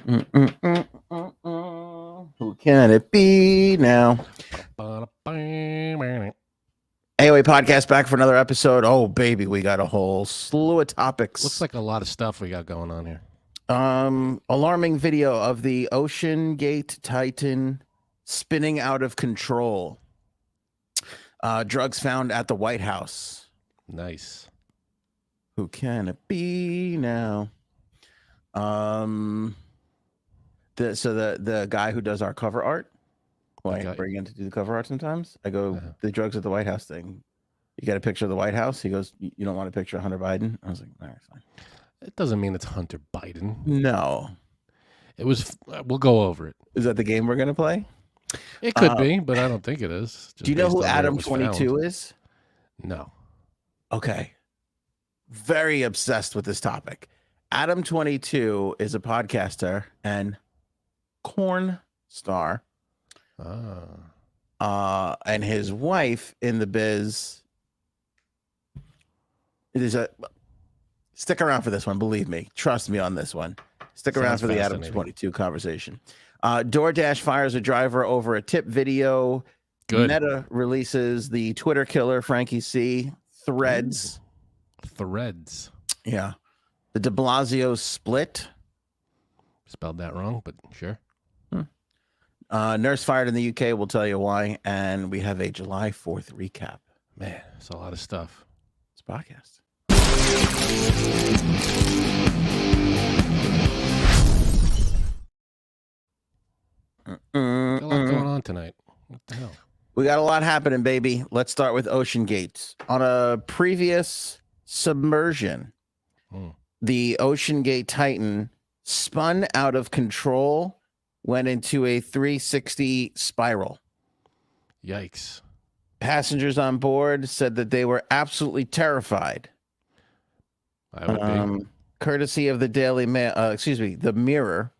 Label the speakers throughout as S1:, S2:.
S1: Who can it be now? AOA podcast back for another episode. Oh, baby, we got a whole slew of topics.
S2: Looks like a lot of stuff we got going on here.
S1: Alarming video of the OceanGate Titan spinning out of control. Drugs found at the White House.
S2: Nice.
S1: Who can it be now? The guy who does our cover art. Well, I bring in to do the cover art sometimes. I go, the drugs at the White House thing. You got a picture of the White House? He goes, you don't want a picture of Hunter Biden? I was like, all right, fine.
S2: It doesn't mean it's Hunter Biden.
S1: No.
S2: It was, we'll go over it.
S1: Is that the game we're going to play?
S2: It could be, but I don't think it is.
S1: Do you know who Adam22 is?
S2: No.
S1: Okay. Very obsessed with this topic. Adam22 is a podcaster and corn star. And his wife in the biz. It is a stick around for this one. Believe me, trust me on this one. Stick around for the Adam22 conversation. DoorDash fires a driver over a tip video.
S2: Good.
S1: Meta releases the Twitter killer Frankie C. Threads.
S2: Threads.
S1: Yeah. The de Blasio split.
S2: Spelled that wrong, but sure.
S1: Nurse fired in the UK. We'll tell you why. And we have a July 4th recap.
S2: Man, it's a lot of stuff.
S1: It's a podcast.
S2: A lot going on tonight. What the hell?
S1: We got a lot happening, baby. Let's start with OceanGate. On a previous submersion, the OceanGate Titan spun out of control, went into a 360 spiral.
S2: Yikes.
S1: Passengers on board said that they were absolutely terrified.
S2: I would be.
S1: Courtesy of the Daily Mail, the Mirror,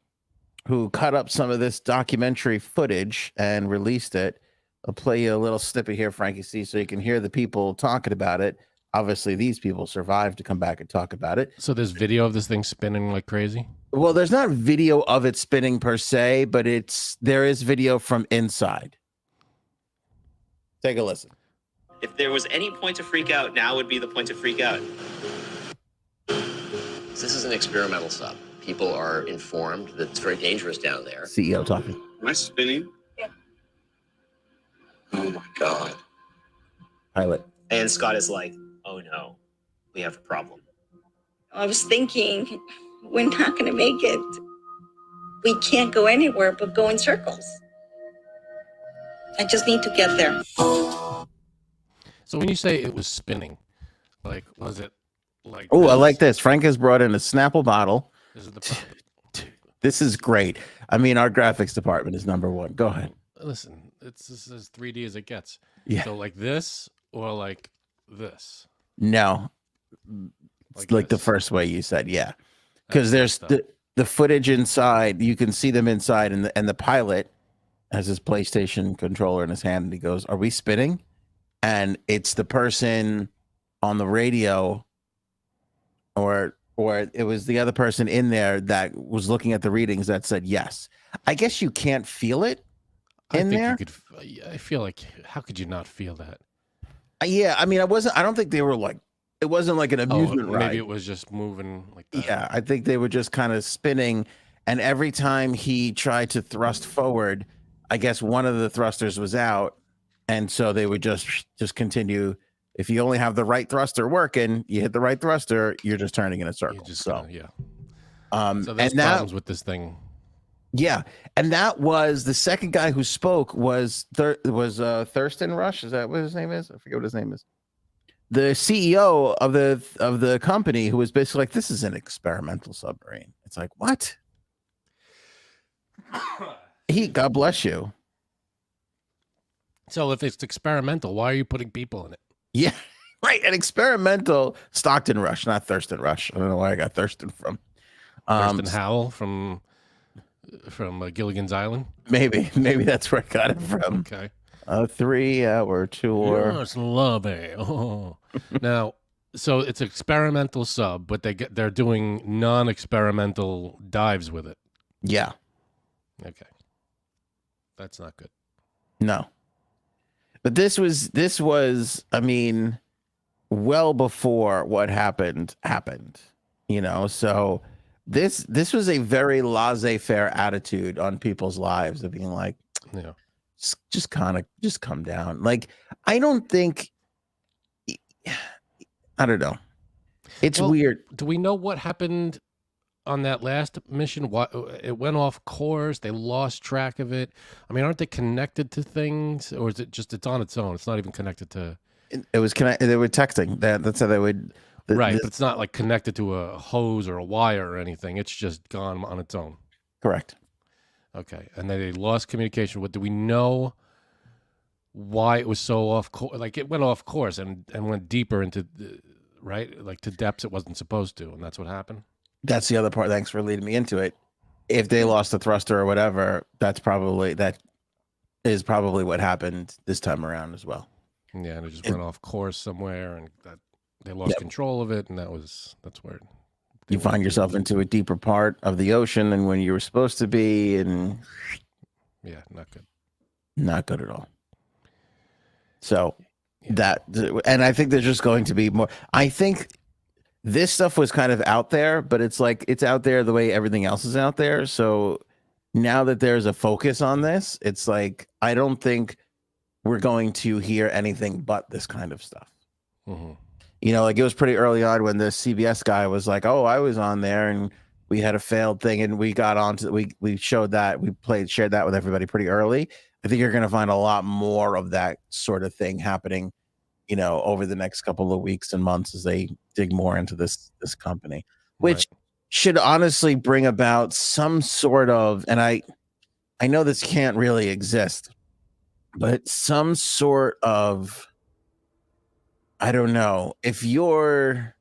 S1: who cut up some of this documentary footage and released it. I'll play you a little snippet here, Frankie C, so you can hear the people talking about it. Obviously, these people survived to come back and talk about it.
S2: So there's video of this thing spinning like crazy?
S1: Well, there's not video of it spinning per se, but there is video from inside. Take a listen.
S3: If there was any point to freak out, now would be the point to freak out.
S4: This is an experimental sub. People are informed that it's very dangerous down there.
S1: CEO talking.
S5: Am I spinning?
S3: Yeah.
S5: Oh my God.
S1: Pilot.
S3: And Scott is like, oh no, we have a problem.
S6: I was thinking, we're not going to make it. We can't go anywhere but go in circles. I just need to get there.
S2: So when you say it was spinning, like, was it like...
S1: Oh, I like this. Frank has brought in a Snapple bottle.
S2: This is the problem.
S1: This is great. I mean, our graphics department is number one. Go ahead.
S2: Listen, it's as 3D as it gets.
S1: Yeah.
S2: So like this or like this?
S1: No. Like the first way you said, yeah. Because there's the footage inside. You can see them inside, and the pilot has his PlayStation controller in his hand, and he goes, "Are we spinning?" And it's the person on the radio, or it was the other person in there that was looking at the readings that said yes. I guess you can't feel it in there.
S2: I feel like, how could you not feel that?
S1: Yeah, I mean, I don't think they were like, it wasn't like an amusement ride.
S2: Maybe it was just moving like that.
S1: Yeah, I think they were just kind of spinning, and every time he tried to thrust forward, I guess one of the thrusters was out, and so they would just continue. If you only have the right thruster working, you hit the right thruster, you're just turning in a circle.
S2: So there's
S1: and
S2: problems with this thing.
S1: Yeah, and that was the second guy who spoke was Thurston Rush. Is that what his name is? I forget what his name is. The CEO of the company, who was basically like, "This is an experimental submarine." It's like, what? God bless you.
S2: So if it's experimental, why are you putting people in it?
S1: Yeah, right. An experimental Stockton Rush, not Thurston Rush. I don't know where I got Thurston from.
S2: Thurston Howell from Gilligan's Island.
S1: Maybe that's where I got it from.
S2: Okay.
S1: A 3-hour tour.
S2: Yes, love it. Oh. Now, so it's experimental sub, but they're doing non-experimental dives with it.
S1: Yeah.
S2: Okay. That's not good.
S1: No. But this was, I mean, well before what happened. So this was a very laissez-faire attitude on people's lives of being like,
S2: Yeah.
S1: just come down. Like, I don't think, I don't know. It's weird.
S2: Do we know what happened on that last mission? What, it went off course? They lost track of it. I mean, aren't they connected to things, or is it just it's on its own? It's not even connected to.
S1: It was connected. They were texting. That's how they would.
S2: Right, but it's not like connected to a hose or a wire or anything. It's just gone on its own.
S1: Correct.
S2: Okay, and then they lost communication. What do we know? Why it was so off course? Like it went off course and went deeper into right, like to depths it wasn't supposed to, and that's what happened.
S1: That's the other part. Thanks for leading me into it. If they lost the thruster or whatever, that is probably what happened this time around as well.
S2: Yeah, and it just went off course somewhere, and that they lost control of it, and that's where
S1: you find yourself into a deeper part of the ocean than when you were supposed to be, and
S2: yeah, not good.
S1: Not good at all. So and I think there's just going to be more. I think this stuff was kind of out there, but it's like it's out there the way everything else is out there. So now that there's a focus on this, it's like I don't think we're going to hear anything but this kind of stuff.
S2: Mm-hmm.
S1: Like it was pretty early on when the CBS guy was like, "Oh, I was on there and we had a failed thing and we got onto we showed that shared that with everybody pretty early." I think you're going to find a lot more of that sort of thing happening, over the next couple of weeks and months as they dig more into this company, which should honestly bring about some sort of, and I know this can't really exist, but some sort of, I don't know, if you're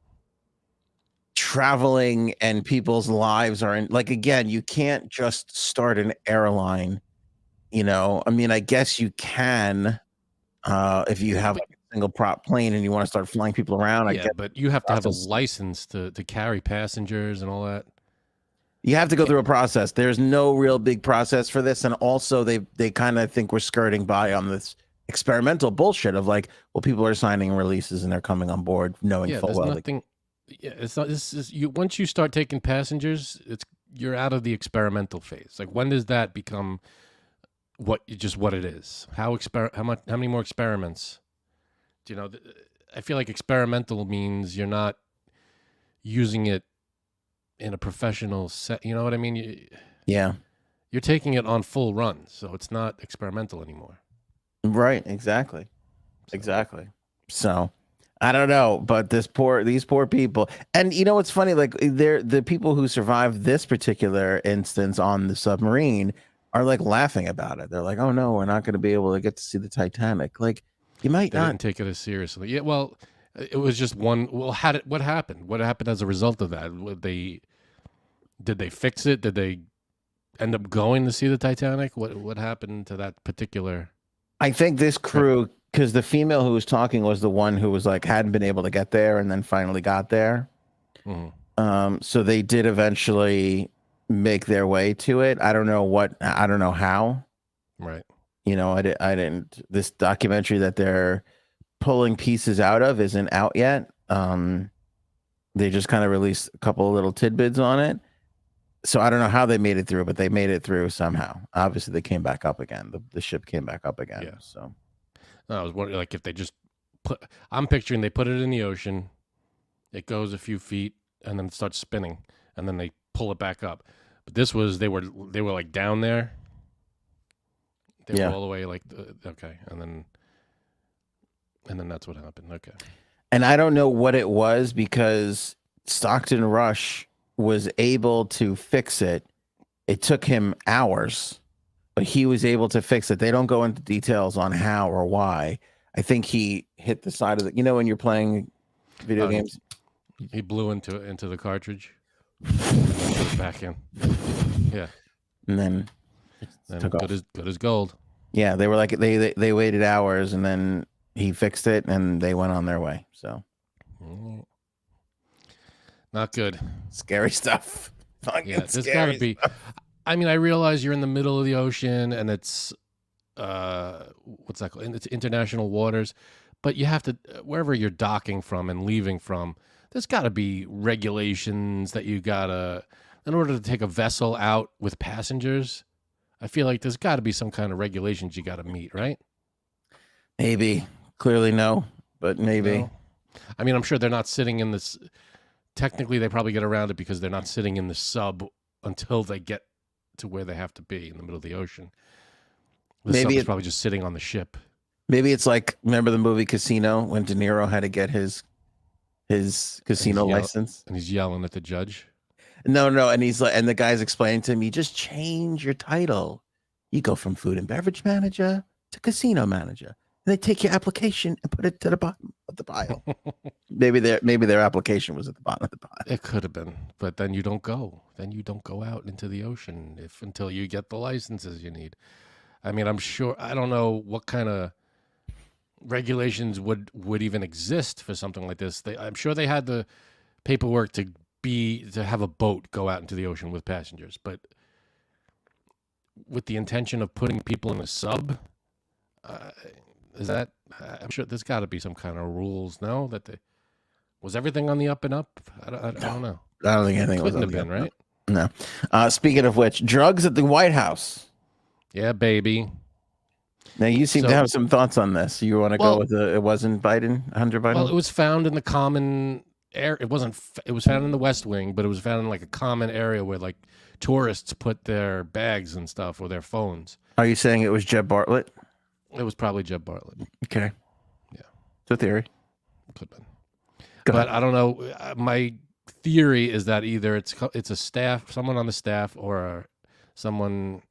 S1: traveling and people's lives are in, like, again, you can't just start an airline, I mean, I guess you can, if you have like a single prop plane and you want to start flying people around.
S2: Yeah, but you have to have a license to carry passengers and all that.
S1: You have to go through a process. There's no real big process for this. And also they kind of think we're skirting by on this experimental bullshit of like, well, people are signing releases and they're coming on board knowing full well.
S2: Nothing. Yeah, it's not. This is you. Once you start taking passengers, you're out of the experimental phase. Like, when does that become what it is? How many more experiments? I feel like experimental means you're not using it in a professional set. You know what I mean?
S1: Yeah.
S2: You're taking it on full run, so it's not experimental anymore.
S1: Right. Exactly. Exactly. So I don't know, but these poor people, and what's funny? Like the people who survived this particular instance on the submarine are like laughing about it. They're like, "Oh no, we're not going to be able to get to see the Titanic." Like, you might
S2: they
S1: not
S2: didn't take it as seriously. Yeah, well, it was just one. Well, what happened? What happened as a result of that? Did they fix it? Did they end up going to see the Titanic? What happened to that particular?
S1: I think this crew, because the female who was talking was the one who was like hadn't been able to get there and then finally got there.
S2: Mm-hmm.
S1: So they did eventually make their way to it. I don't know how.
S2: Right.
S1: I didn't. This documentary that they're pulling pieces out of isn't out yet. They just kind of released a couple of little tidbits on it. So I don't know how they made it through, but they made it through somehow. Obviously, they came back up again. The ship came back up again.
S2: Yeah.
S1: So
S2: I was wondering, like, if they just I'm picturing they put it in the ocean, it goes a few feet, and then it starts spinning, and then they pull it back up. But this was they were like down there. They were all the way like okay, and then that's what happened. Okay.
S1: And I don't know what it was because Stockton Rush was able to fix it. It took him hours, but he was able to fix it. They don't go into details on how or why. I think he hit the side of the, when you're playing video games,
S2: he blew into the cartridge, put it back in. Yeah,
S1: and then took
S2: good
S1: off.
S2: as gold.
S1: Yeah, they were like they waited hours, and then he fixed it, and they went on their way. So.
S2: Not good.
S1: Scary stuff.
S2: Yeah, there's got to be. I mean, I realize you're in the middle of the ocean and it's what's that called? It's international waters, but you have to wherever you're docking from and leaving from. There's got to be regulations that you gotta in order to take a vessel out with passengers. I feel like there's got to be some kind of regulations you got to meet, right?
S1: Maybe. Clearly no, but maybe.
S2: No? I mean, I'm sure they're not sitting in this. Technically, they probably get around it because they're not sitting in the sub until they get to where they have to be in the middle of the ocean. The sub is probably just sitting on the ship.
S1: Maybe it's like, remember the movie Casino when De Niro had to get his casino license?
S2: And he's yelling at the judge.
S1: No. And he's like, and the guy's explaining to him, you just change your title. You go from food and beverage manager to casino manager. And they take your application and put it to the bottom of the pile. maybe their application was at the bottom of the pile.
S2: It could have been, but then you don't go. Then you don't go out into the ocean until you get the licenses you need. I mean, I'm sure, I don't know what kind of regulations would even exist for something like this. I'm sure they had the paperwork to have a boat go out into the ocean with passengers, but with the intention of putting people in a sub, is that? I'm sure there's got to be some kind of rules. No, was everything on the up and up? I don't know.
S1: I don't think anything was on
S2: the up, right?
S1: No. Speaking of which, drugs at the White House.
S2: Yeah, baby.
S1: Now you seem to have some thoughts on this. You want to go with it wasn't Biden, Hunter Biden?
S2: Well, it was found in the common area. It was found in the West Wing, but it was found in like a common area where like tourists put their bags and stuff or their phones.
S1: Are you saying it was Jeb Bartlett?
S2: It was probably Jeb Bartlett.
S1: Okay.
S2: Yeah.
S1: It's a theory.
S2: Could have been. But I don't know. My theory is that either it's someone on the staff, or someone,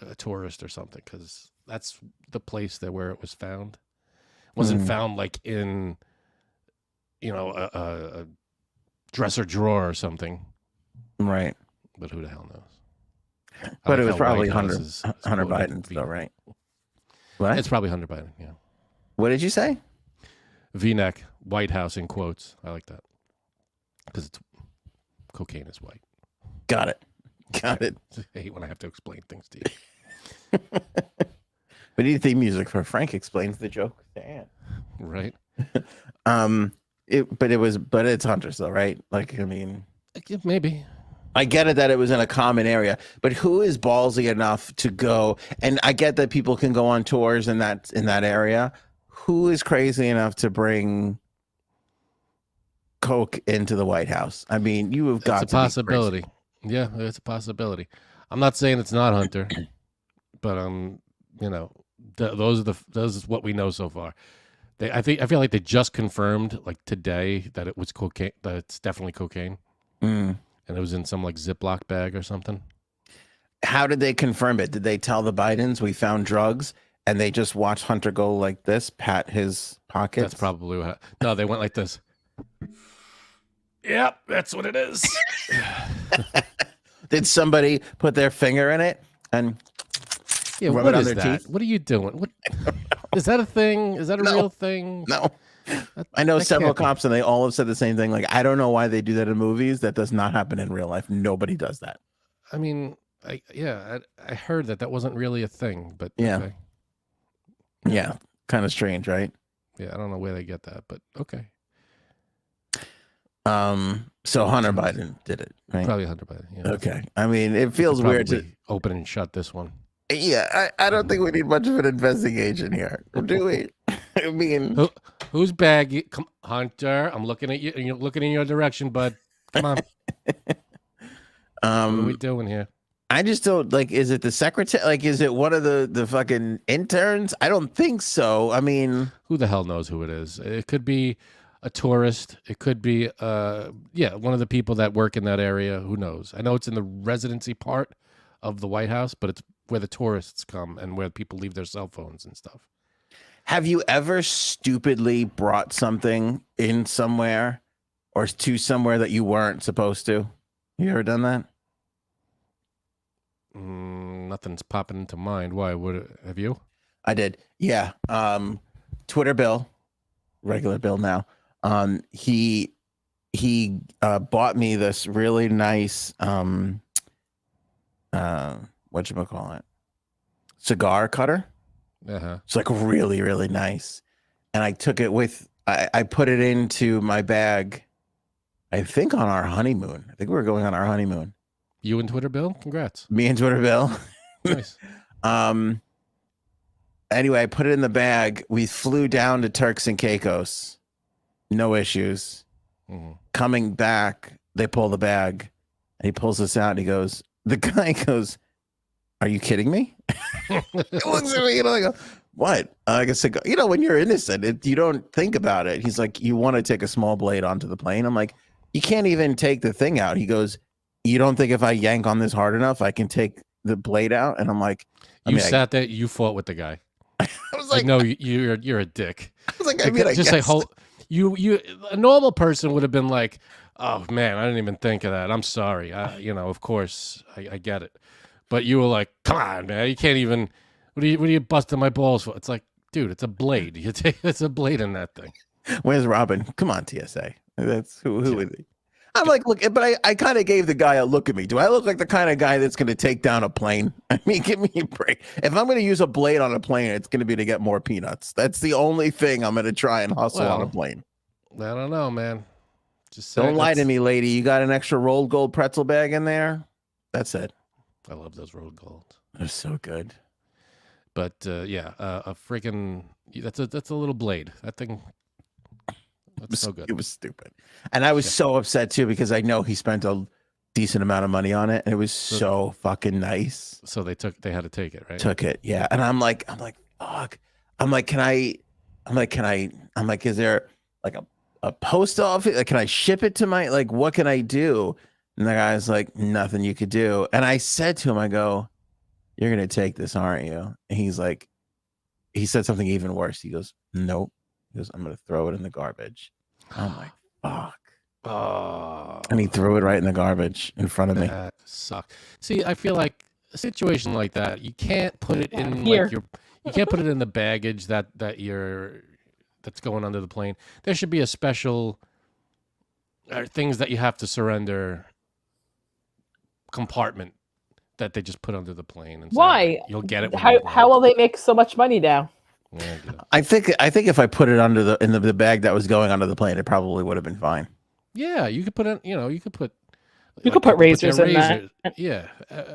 S2: a tourist or something, because that's the place where it was found. It wasn't found like in, a dresser drawer or something.
S1: Right.
S2: But who the hell knows?
S1: But it was probably Hunter Biden's though, right? What?
S2: It's probably Hunter Biden, yeah.
S1: What did you say?
S2: V-neck, White House in quotes. I like that. Because cocaine is white.
S1: Got it. I
S2: hate when I have to explain things to you.
S1: We need theme music for Frank explains the joke. Damn.
S2: Right.
S1: But it's Hunter's though, right? Like, I mean,
S2: maybe.
S1: I get it that it was in a common area, but who is ballsy enough to go? And I get that people can go on tours in that area. Who is crazy enough to bring coke into the White House? I mean, you have got
S2: it's a possibility. Yeah, it's a possibility. I'm not saying it's not Hunter, but those is what we know so far. I feel like they just confirmed like today that it was cocaine. That it's definitely cocaine. And it was in some like Ziploc bag or something.
S1: How did they confirm it? Did they tell the Bidens we found drugs and they just watched Hunter go like this, pat his pockets?
S2: That's probably what. No, they went like this. Yep, that's what it is.
S1: Did somebody put their finger in it and
S2: rub it on their teeth? What are you doing? What is that a thing? Is that a real thing?
S1: No. I know several cops and they all have said the same thing. Like, I don't know why they do that in movies. That does not happen in real life. Nobody does that.
S2: I mean, I heard that wasn't really a thing, but
S1: yeah.
S2: Okay.
S1: Yeah. Kind of strange, right?
S2: Yeah, I don't know where they get that, but okay.
S1: So Hunter Biden did it, right?
S2: Probably Hunter Biden. Yeah.
S1: Okay. I mean, it feels weird to
S2: open and shut this one.
S1: Yeah, I don't think we need much of an investigation here, do we? I mean,
S2: whose bag? Come, Hunter, I'm looking at you, and you're looking in your direction, bud. Come on. What are we doing here?
S1: I just don't like. Is it the secretary? Like, is it one of the fucking interns? I don't think so. I mean,
S2: who the hell knows who it is? It could be a tourist. It could be, one of the people that work in that area. Who knows? I know it's in the residency part of the White House, but it's where the tourists come and where people leave their cell phones and stuff.
S1: Have you ever stupidly brought something in somewhere or to somewhere that you weren't supposed to? You ever done that?
S2: Nothing's popping into mind. Why? Have you?
S1: I did. Yeah. Twitter Bill, regular Bill now. He bought me this really nice whatchamacallit, cigar cutter. It's like really, really nice. And I took it I put it into my bag, I think on our honeymoon. I think we were going on our honeymoon.
S2: You and Twitter Bill? Congrats.
S1: Me and Twitter Bill.
S2: Nice.
S1: Anyway, I put it in the bag. We flew down to Turks and Caicos. No issues.
S2: Mm-hmm.
S1: Coming back, they pull the bag. And he pulls this out and the guy goes, "Are you kidding me?" He looks at me and I go, "What?" I guess, when you're innocent, you don't think about it. He's like, "You want to take a small blade onto the plane?" I'm like, "You can't even take the thing out." He goes, "You don't think if I yank on this hard enough, I can take the blade out?" And I'm like,
S2: sat there, you fought with the guy.
S1: I was like,
S2: "No, you're a dick."
S1: I was like, I
S2: just
S1: guess.
S2: like you a normal person would have been like, "Oh man, I didn't even think of that. I'm sorry. Of course, I get it." But you were like, "Come on, man, you can't even. What are you busting my balls for?" It's like, dude, it's a blade. It's a blade in that thing.
S1: Where's Robin? Come on, TSA. That's who is he? I'm like, look, but I kind of gave the guy a look at me. Do I look like the kind of guy that's going to take down a plane? I mean, give me a break. If I'm going to use a blade on a plane, it's going to be to get more peanuts. That's the only thing I'm going to try and hustle on a plane.
S2: I don't know, man. Just
S1: don't lie to me, lady. You got an extra rolled gold pretzel bag in there? That's it.
S2: I love those rolled gold.
S1: They're so good.
S2: But a freaking that's a little blade. That thing. That's so good.
S1: It was stupid. And I was so upset too because I know he spent a decent amount of money on it and it was so fucking nice.
S2: So they had to take it, right?
S1: Took it, yeah. And I'm like, fuck. I'm like, is there like a post office? Like, can I ship it to what can I do? And the guy's like, nothing you could do. And I said to him, I go, "You're gonna take this, aren't you?" And he's like, he said something even worse. He goes, "Nope." He goes, "I'm going to throw it in the garbage." I'm like, fuck.
S2: Oh.
S1: And he threw it right in the garbage in front of me.
S2: That sucks. See, I feel like a situation like that, you can't put it in
S5: Here.
S2: you can't put it in the baggage that's going under the plane. There should be a special things that you have to surrender compartment that they just put under the plane. And
S5: Why?
S2: You'll get it.
S5: How will they make so much money now?
S2: Yeah,
S1: I think if I put it in the bag that was going onto the plane, it probably would have been fine.
S2: Yeah, you could put it. You could put.
S5: You could put razors in that.
S2: Yeah,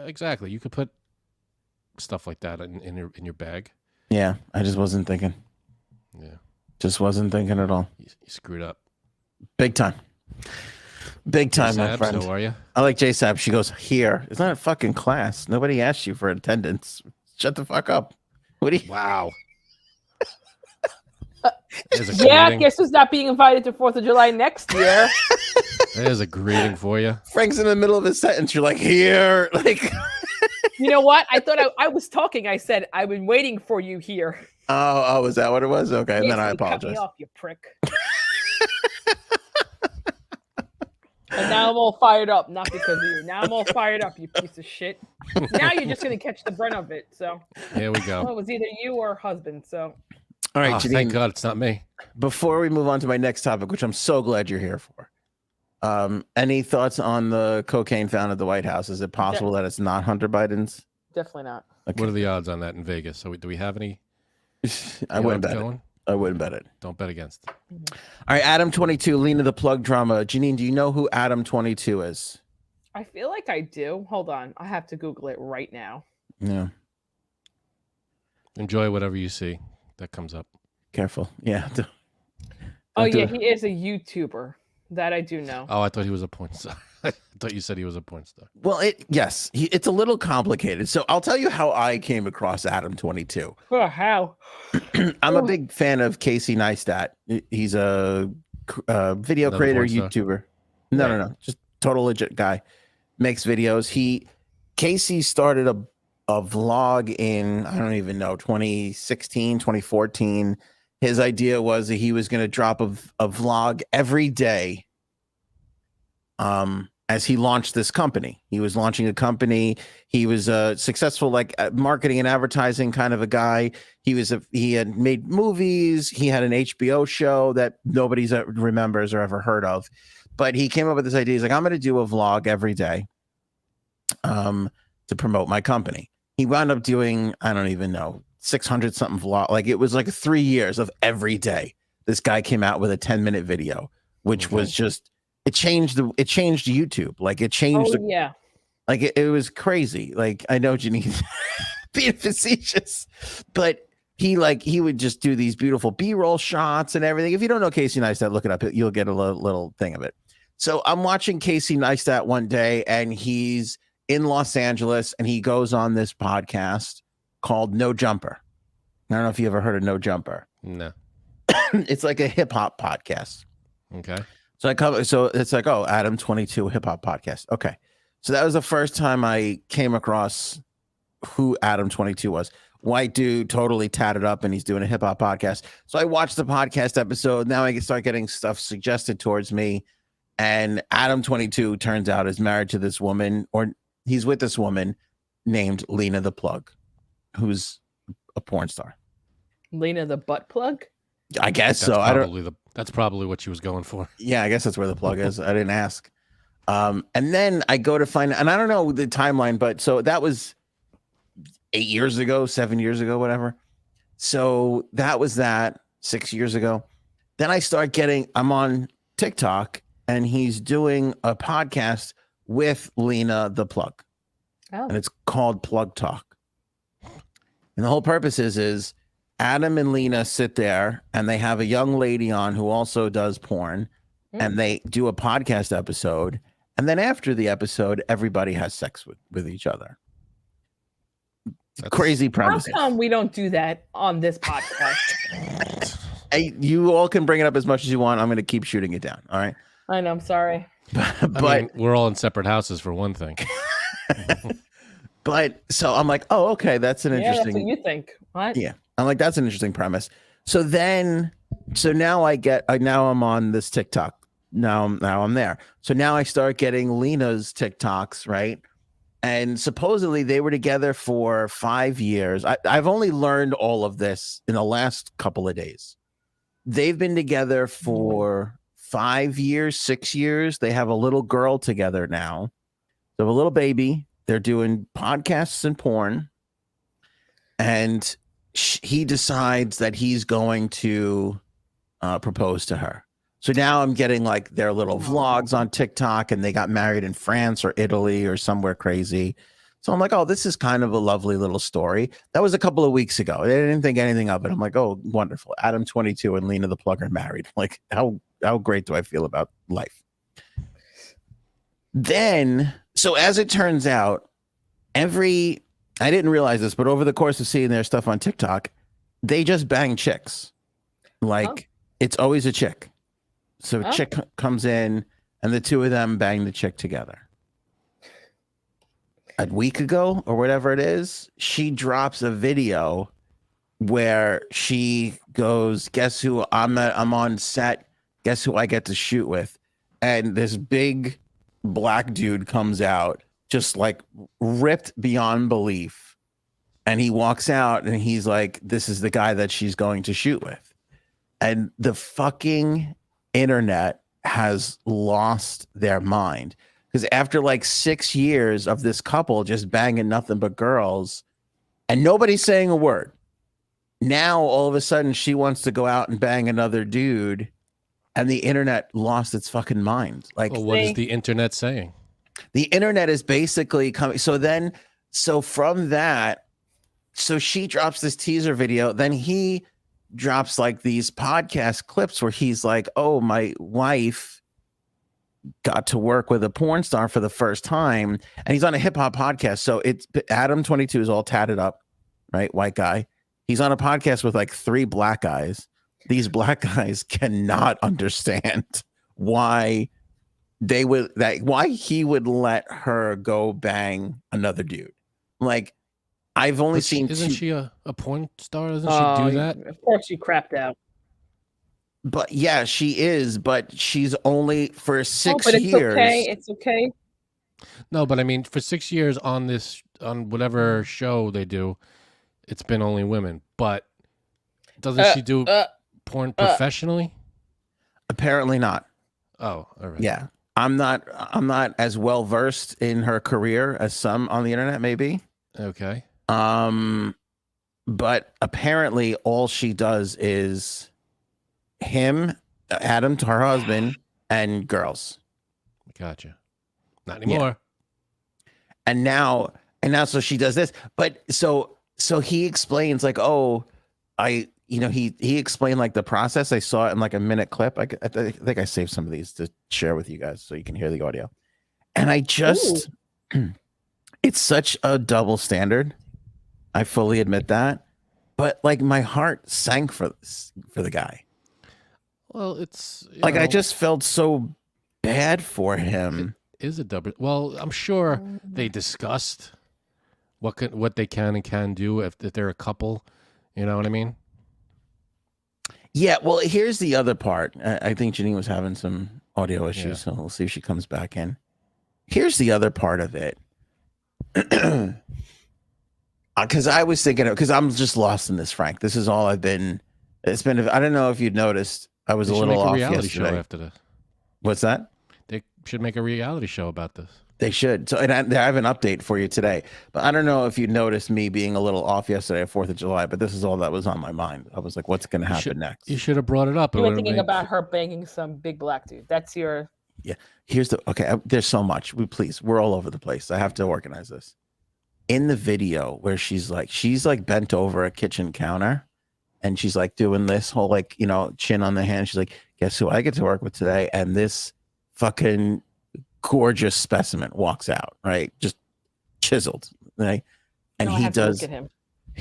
S2: exactly. You could put stuff like that in your bag.
S1: Yeah, I just wasn't thinking.
S2: Yeah,
S1: just wasn't thinking at all.
S2: You screwed up.
S1: Big time. Big time, my friend.
S2: How are you?
S1: I like J-Sab. She goes, "Here. It's not a fucking class. Nobody asked you for attendance. Shut the fuck up." What do you?
S2: Wow.
S5: Yeah, guess who's not being invited to 4th of July next year?
S2: There's a greeting for you.
S1: Frank's in the middle of his sentence. You're like, "Here." Like,
S5: you know what? I thought I was talking. I said, "I've been waiting for you here."
S1: Oh, is that what it was? Okay, and then I apologize.
S5: Cut me off, you prick. And now I'm all fired up, not because of you. Now I'm all fired up, you piece of shit. Now you're just going to catch the brunt of it. So
S2: here we go.
S5: Well, it was either you or husband. So
S1: all right, Janine,
S2: thank God it's not me.
S1: Before we move on to my next topic, which I'm so glad you're here for, any thoughts on the cocaine found at the White House? Is it possible that it's not Hunter Biden's?
S5: Definitely not.
S1: Okay.
S2: What are the odds on that in Vegas? So do we have any?
S1: I wouldn't bet it. I wouldn't bet it.
S2: Don't bet against.
S1: All right, Adam22, Lena the plug drama. Janine, do you know who Adam22 is?
S5: I feel like I do. Hold on. I have to Google it right now.
S1: Yeah.
S2: Enjoy whatever you see that comes up.
S1: Careful. Yeah.
S5: He is a YouTuber. That I do know.
S2: Oh, I thought he was a porn star. I thought you said he was a porn star.
S1: Well, it's a little complicated. So I'll tell you how I came across Adam22.
S5: Oh, how?
S1: I'm a big fan of Casey Neistat. He's a video creator, YouTuber. No. Just total legit guy. Makes videos. Casey started a vlog in, I don't even know, 2016, 2014. His idea was that he was going to drop a vlog every day as he launched this company. He was launching a company. He was a successful marketing and advertising kind of a guy. He had made movies. He had an HBO show that nobody remembers or ever heard of. But he came up with this idea. He's like, I'm going to do a vlog every day to to promote my company. He wound up doing, I don't even know, 600 something vlog. Like it was like 3 years of every day. This guy came out with a 10-minute video, which was just, it changed YouTube. Like it changed. Like it was crazy. Like I know Janine being facetious, but he would just do these beautiful B-roll shots and everything. If you don't know Casey Neistat, look it up. You'll get a little thing of it. So I'm watching Casey Neistat one day, and he's in Los Angeles, and he goes on this podcast called No Jumper. I don't know if you ever heard of No Jumper.
S2: No.
S1: It's like a hip hop podcast.
S2: Okay.
S1: So it's like, oh, Adam22 hip hop podcast. Okay. So that was the first time I came across who Adam22 was. White dude, totally tatted up, and he's doing a hip hop podcast. So I watched the podcast episode. Now I can start getting stuff suggested towards me. And Adam22 turns out is married to this woman, or he's with this woman named Lena the Plug, who's a porn star.
S5: Lena the butt plug?
S1: I guess so.
S2: That's probably what she was going for.
S1: Yeah, I guess that's where the plug is. I didn't ask. And then I go to find, and I don't know the timeline, but so that was 8 years ago, 7 years ago, whatever. So that was 6 years ago. Then I start I'm on TikTok, and he's doing a podcast with Lena the Plug.
S5: Oh.
S1: And it's called Plug Talk. And the whole purpose is Adam and Lena sit there, and they have a young lady on who also does porn, and they do a podcast episode. And then after the episode, everybody has sex with each other. That's crazy premise.
S5: How come we don't do that on this podcast?
S1: You all can bring it up as much as you want. I'm going to keep shooting it down. All right.
S5: I know. I'm sorry.
S1: But
S2: I mean, we're all in separate houses for one thing.
S1: But so I'm like, oh, okay, that's an interesting.
S5: That's what you think. What?
S1: Yeah. I'm like, that's an interesting premise. So now I'm on this TikTok. Now I'm there. So now I start getting Lena's TikToks, right? And supposedly they were together for 5 years. I've only learned all of this in the last couple of days. They've been together for 5 years, 6 years. They have a little girl together now. They have a little baby. They're doing podcasts and porn. And he decides that he's going to propose to her. So now I'm getting like their little vlogs on TikTok, and they got married in France or Italy or somewhere crazy. So I'm like, oh, this is kind of a lovely little story. That was a couple of weeks ago. I didn't think anything of it. I'm like, oh, wonderful. Adam22 and Lena the Plug are married. Like, how great do I feel about life? Then, so as it turns out, I didn't realize this, but over the course of seeing their stuff on TikTok, they just bang chicks. Like, it's always a chick. So a chick comes in, and the two of them bang the chick together. A week ago, or whatever it is, she drops a video where she goes, guess who I'm on set, guess who I get to shoot with. And this big black dude comes out, just like ripped beyond belief. And he walks out, and he's like, this is the guy that she's going to shoot with. And the fucking internet has lost their mind, because after like 6 years of this couple just banging nothing but girls and nobody's saying a word, now all of a sudden she wants to go out and bang another dude, and the internet lost its fucking mind. Like,
S2: well, what is the internet saying?
S1: The internet is basically coming. So from that, so she drops this teaser video, then he drops like these podcast clips where he's like, oh, my wife got to work with a porn star for the first time, and he's on a hip hop podcast. So it's Adam22 is all tatted up, right? White guy. He's on a podcast with like 3 black guys. These black guys cannot understand why he would let her go bang another dude. Like, I've only seen.
S2: Isn't she a porn star? Doesn't she do that?
S5: Of course, she crapped out.
S1: But yeah, she is. But she's only for 6
S5: but
S1: years.
S5: It's okay.
S2: No, but I mean, for 6 years on whatever show they do, it's been only women. But doesn't she do porn professionally?
S1: Apparently not.
S2: Oh, all right.
S1: Yeah. I'm not as well versed in her career as some on the internet, maybe.
S2: Okay.
S1: But apparently all she does is him, Adam, to her husband, and girls.
S2: Gotcha. Not anymore.
S1: And now, so she does this. But so he explains like, oh, he explained like the process. I saw it in like a minute clip. I think I saved some of these to share with you guys so you can hear the audio. And I just, it's such a double standard. I fully admit that. But like my heart sank for the guy.
S2: Well, it's
S1: like I just felt so bad for him.
S2: It is a double. Well, I'm sure they discussed what they can and can do if they're a couple. You know what I mean?
S1: Yeah. Well, here's the other part. I think Janine was having some audio issues, so we'll see if she comes back in. Here's the other part of it. Because I was thinking, because I'm just lost in this, Frank. This is all I've been. It's been. I don't know if you'd noticed. I was a little off yesterday.
S2: Show after this.
S1: What's that?
S2: They should make a reality show about this.
S1: They should. So, and I have an update for you today. But I don't know if you noticed me being a little off yesterday at 4th of July. But this is all that was on my mind. I was like, "What's going to happen next?"
S2: You should have brought it up.
S5: You were thinking about her banging some big black dude. That's your.
S1: Yeah. Here's the. Okay. There's so much. We're all over the place. I have to organize this. In the video where she's like bent over a kitchen counter and she's like doing this whole like, chin on the hand. She's like, guess who I get to work with today? And this fucking gorgeous specimen walks out, right? Just chiseled, right? And he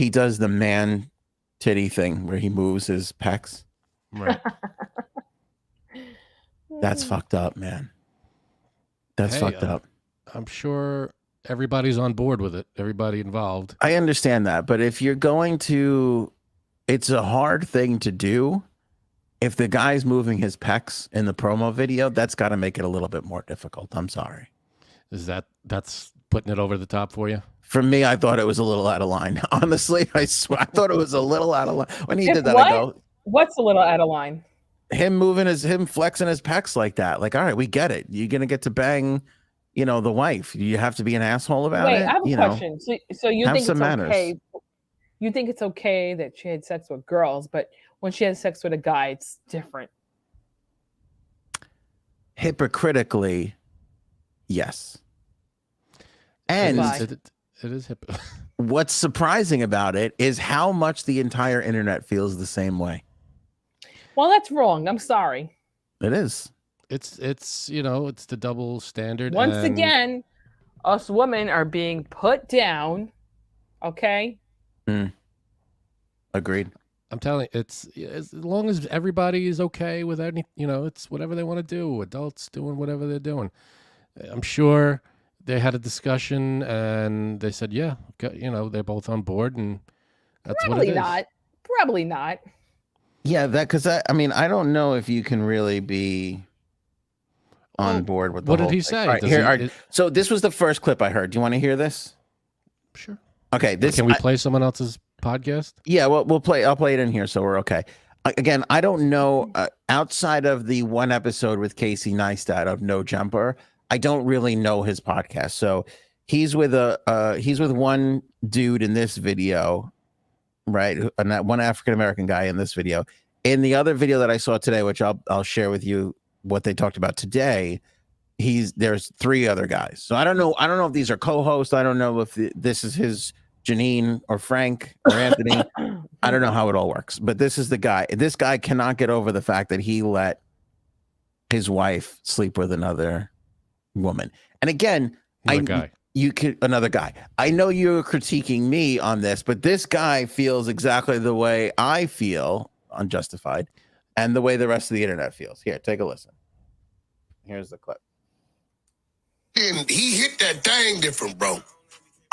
S1: does the man titty thing where he moves his pecs.
S2: Right.
S1: That's fucked up, man. That's fucked up.
S2: I'm sure everybody's on board with it. Everybody involved.
S1: I understand that. But if you're going to, it's a hard thing to do. If the guy's moving his pecs in the promo video, that's got to make it a little bit more difficult. I'm sorry.
S2: That's putting it over the top for you?
S1: For me, I thought it was a little out of line. Honestly, I swear, I thought it was a little out of line. When he did that, I go,
S5: what's a little out of line?
S1: Him flexing his pecs like that. Like, all right, we get it. You're going to get to bang, the wife. You have to be an asshole about it.
S5: Wait, I have a question. So you think it's
S1: manners.
S5: Okay? You think it's okay that she had sex with girls, but when she has sex with a guy, it's different?
S1: Hypocritically, yes. And
S2: it is
S1: what's surprising about it is how much the entire internet feels the same way.
S5: Well, that's wrong. I'm sorry.
S1: It is.
S2: It's it's the double standard.
S5: Once again, us women are being put down. Okay.
S1: Agreed.
S2: I'm telling you, it's as long as everybody is okay with any, it's whatever they want to do. Adults doing whatever they're doing. I'm sure they had a discussion and they said, yeah, they're both on board, and that's
S5: Probably
S2: what it
S5: not.
S2: is.
S5: Probably not.
S1: Yeah, because I don't know if you can really be on board with the
S2: what
S1: whole
S2: did he
S1: thing.
S2: say?
S1: All right, so this was the first clip I heard. Do you want to hear this?
S2: Sure.
S1: Okay.
S2: Can we play someone else's podcast?
S1: Yeah, well, I'll play it in here, so we're okay. Again, I don't know, outside of the one episode with Casey Neistat of No Jumper, I don't really know his podcast. So he's with one dude in this video, right? And that one African American guy in this video. In the other video that I saw today, which I'll share with you what they talked about today, there's 3 other guys. So I don't know if these are co-hosts. I don't know if this is his Janine or Frank or Anthony. I don't know how it all works, but this is the guy. This guy cannot get over the fact that he let his wife sleep with another woman. And again, another guy. I know you're critiquing me on this, but this guy feels exactly the way I feel, unjustified, and the way the rest of the internet feels. Here, take a listen. Here's the clip.
S7: And he hit that thing different, bro.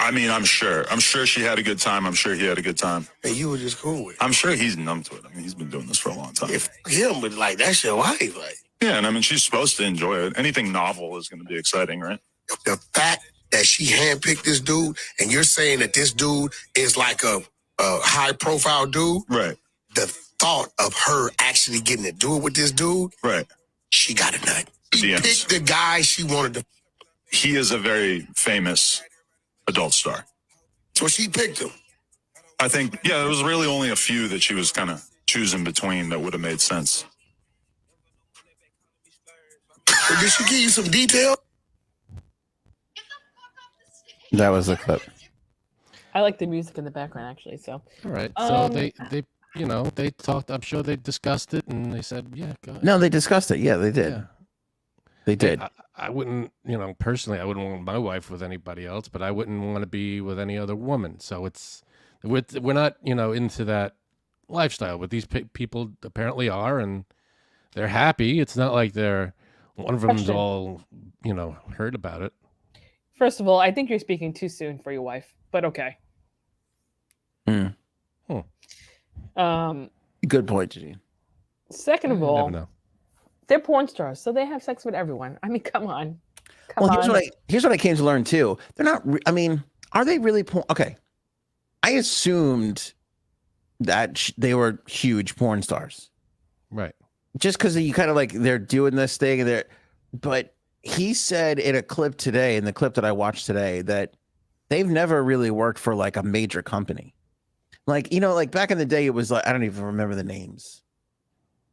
S8: I mean, I'm sure she had a good time. I'm sure he had a good time.
S7: And you were just cool with it.
S8: I'm sure he's numb to it. I mean, he's been doing this for a long time.
S7: If him, but like, that's your wife, like.
S8: Yeah, and I mean, she's supposed to enjoy it. Anything novel is going to be exciting, right?
S7: The fact that she handpicked this dude, and you're saying that this dude is like a high-profile dude.
S8: Right.
S7: The thought of her actually getting to do it with this dude.
S8: Right.
S7: She got a nut. She
S8: DMs.
S7: picked the guy she wanted to.
S8: He is a very famous adult star.
S7: So she picked him.
S8: I think, yeah, there was really only a few that she was kind of choosing between that would have made sense.
S7: So did she give you some detail?
S1: That was the clip.
S5: I like the music in the background actually. So
S2: All right. So they they talked. I'm sure they discussed it, and they said, yeah, go ahead.
S1: No, they discussed it. Yeah, they did.
S2: Yeah.
S1: They did.
S2: I wouldn't, personally, I wouldn't want my wife with anybody else, but I wouldn't want to be with any other woman. So we're not, into that lifestyle. But these people apparently are, and they're happy. It's not like one of them's
S5: Question.
S2: all, heard about it.
S5: first of all, I think you're speaking too soon for your wife, but okay.
S1: Good point, Janine.
S5: Second of
S2: You
S5: all,
S2: never know.
S5: they're porn stars, so they have sex with everyone. I mean, come on.
S1: Well, here's what I came to learn too. They're not. I mean, are they really porn? Okay, I assumed that they were huge porn stars,
S2: Right.
S1: just because you kind of like they're doing this thing and but he said in a clip today, in the clip that I watched today, that they've never really worked for like a major company. Like, like back in the day, it was like, I don't even remember the names,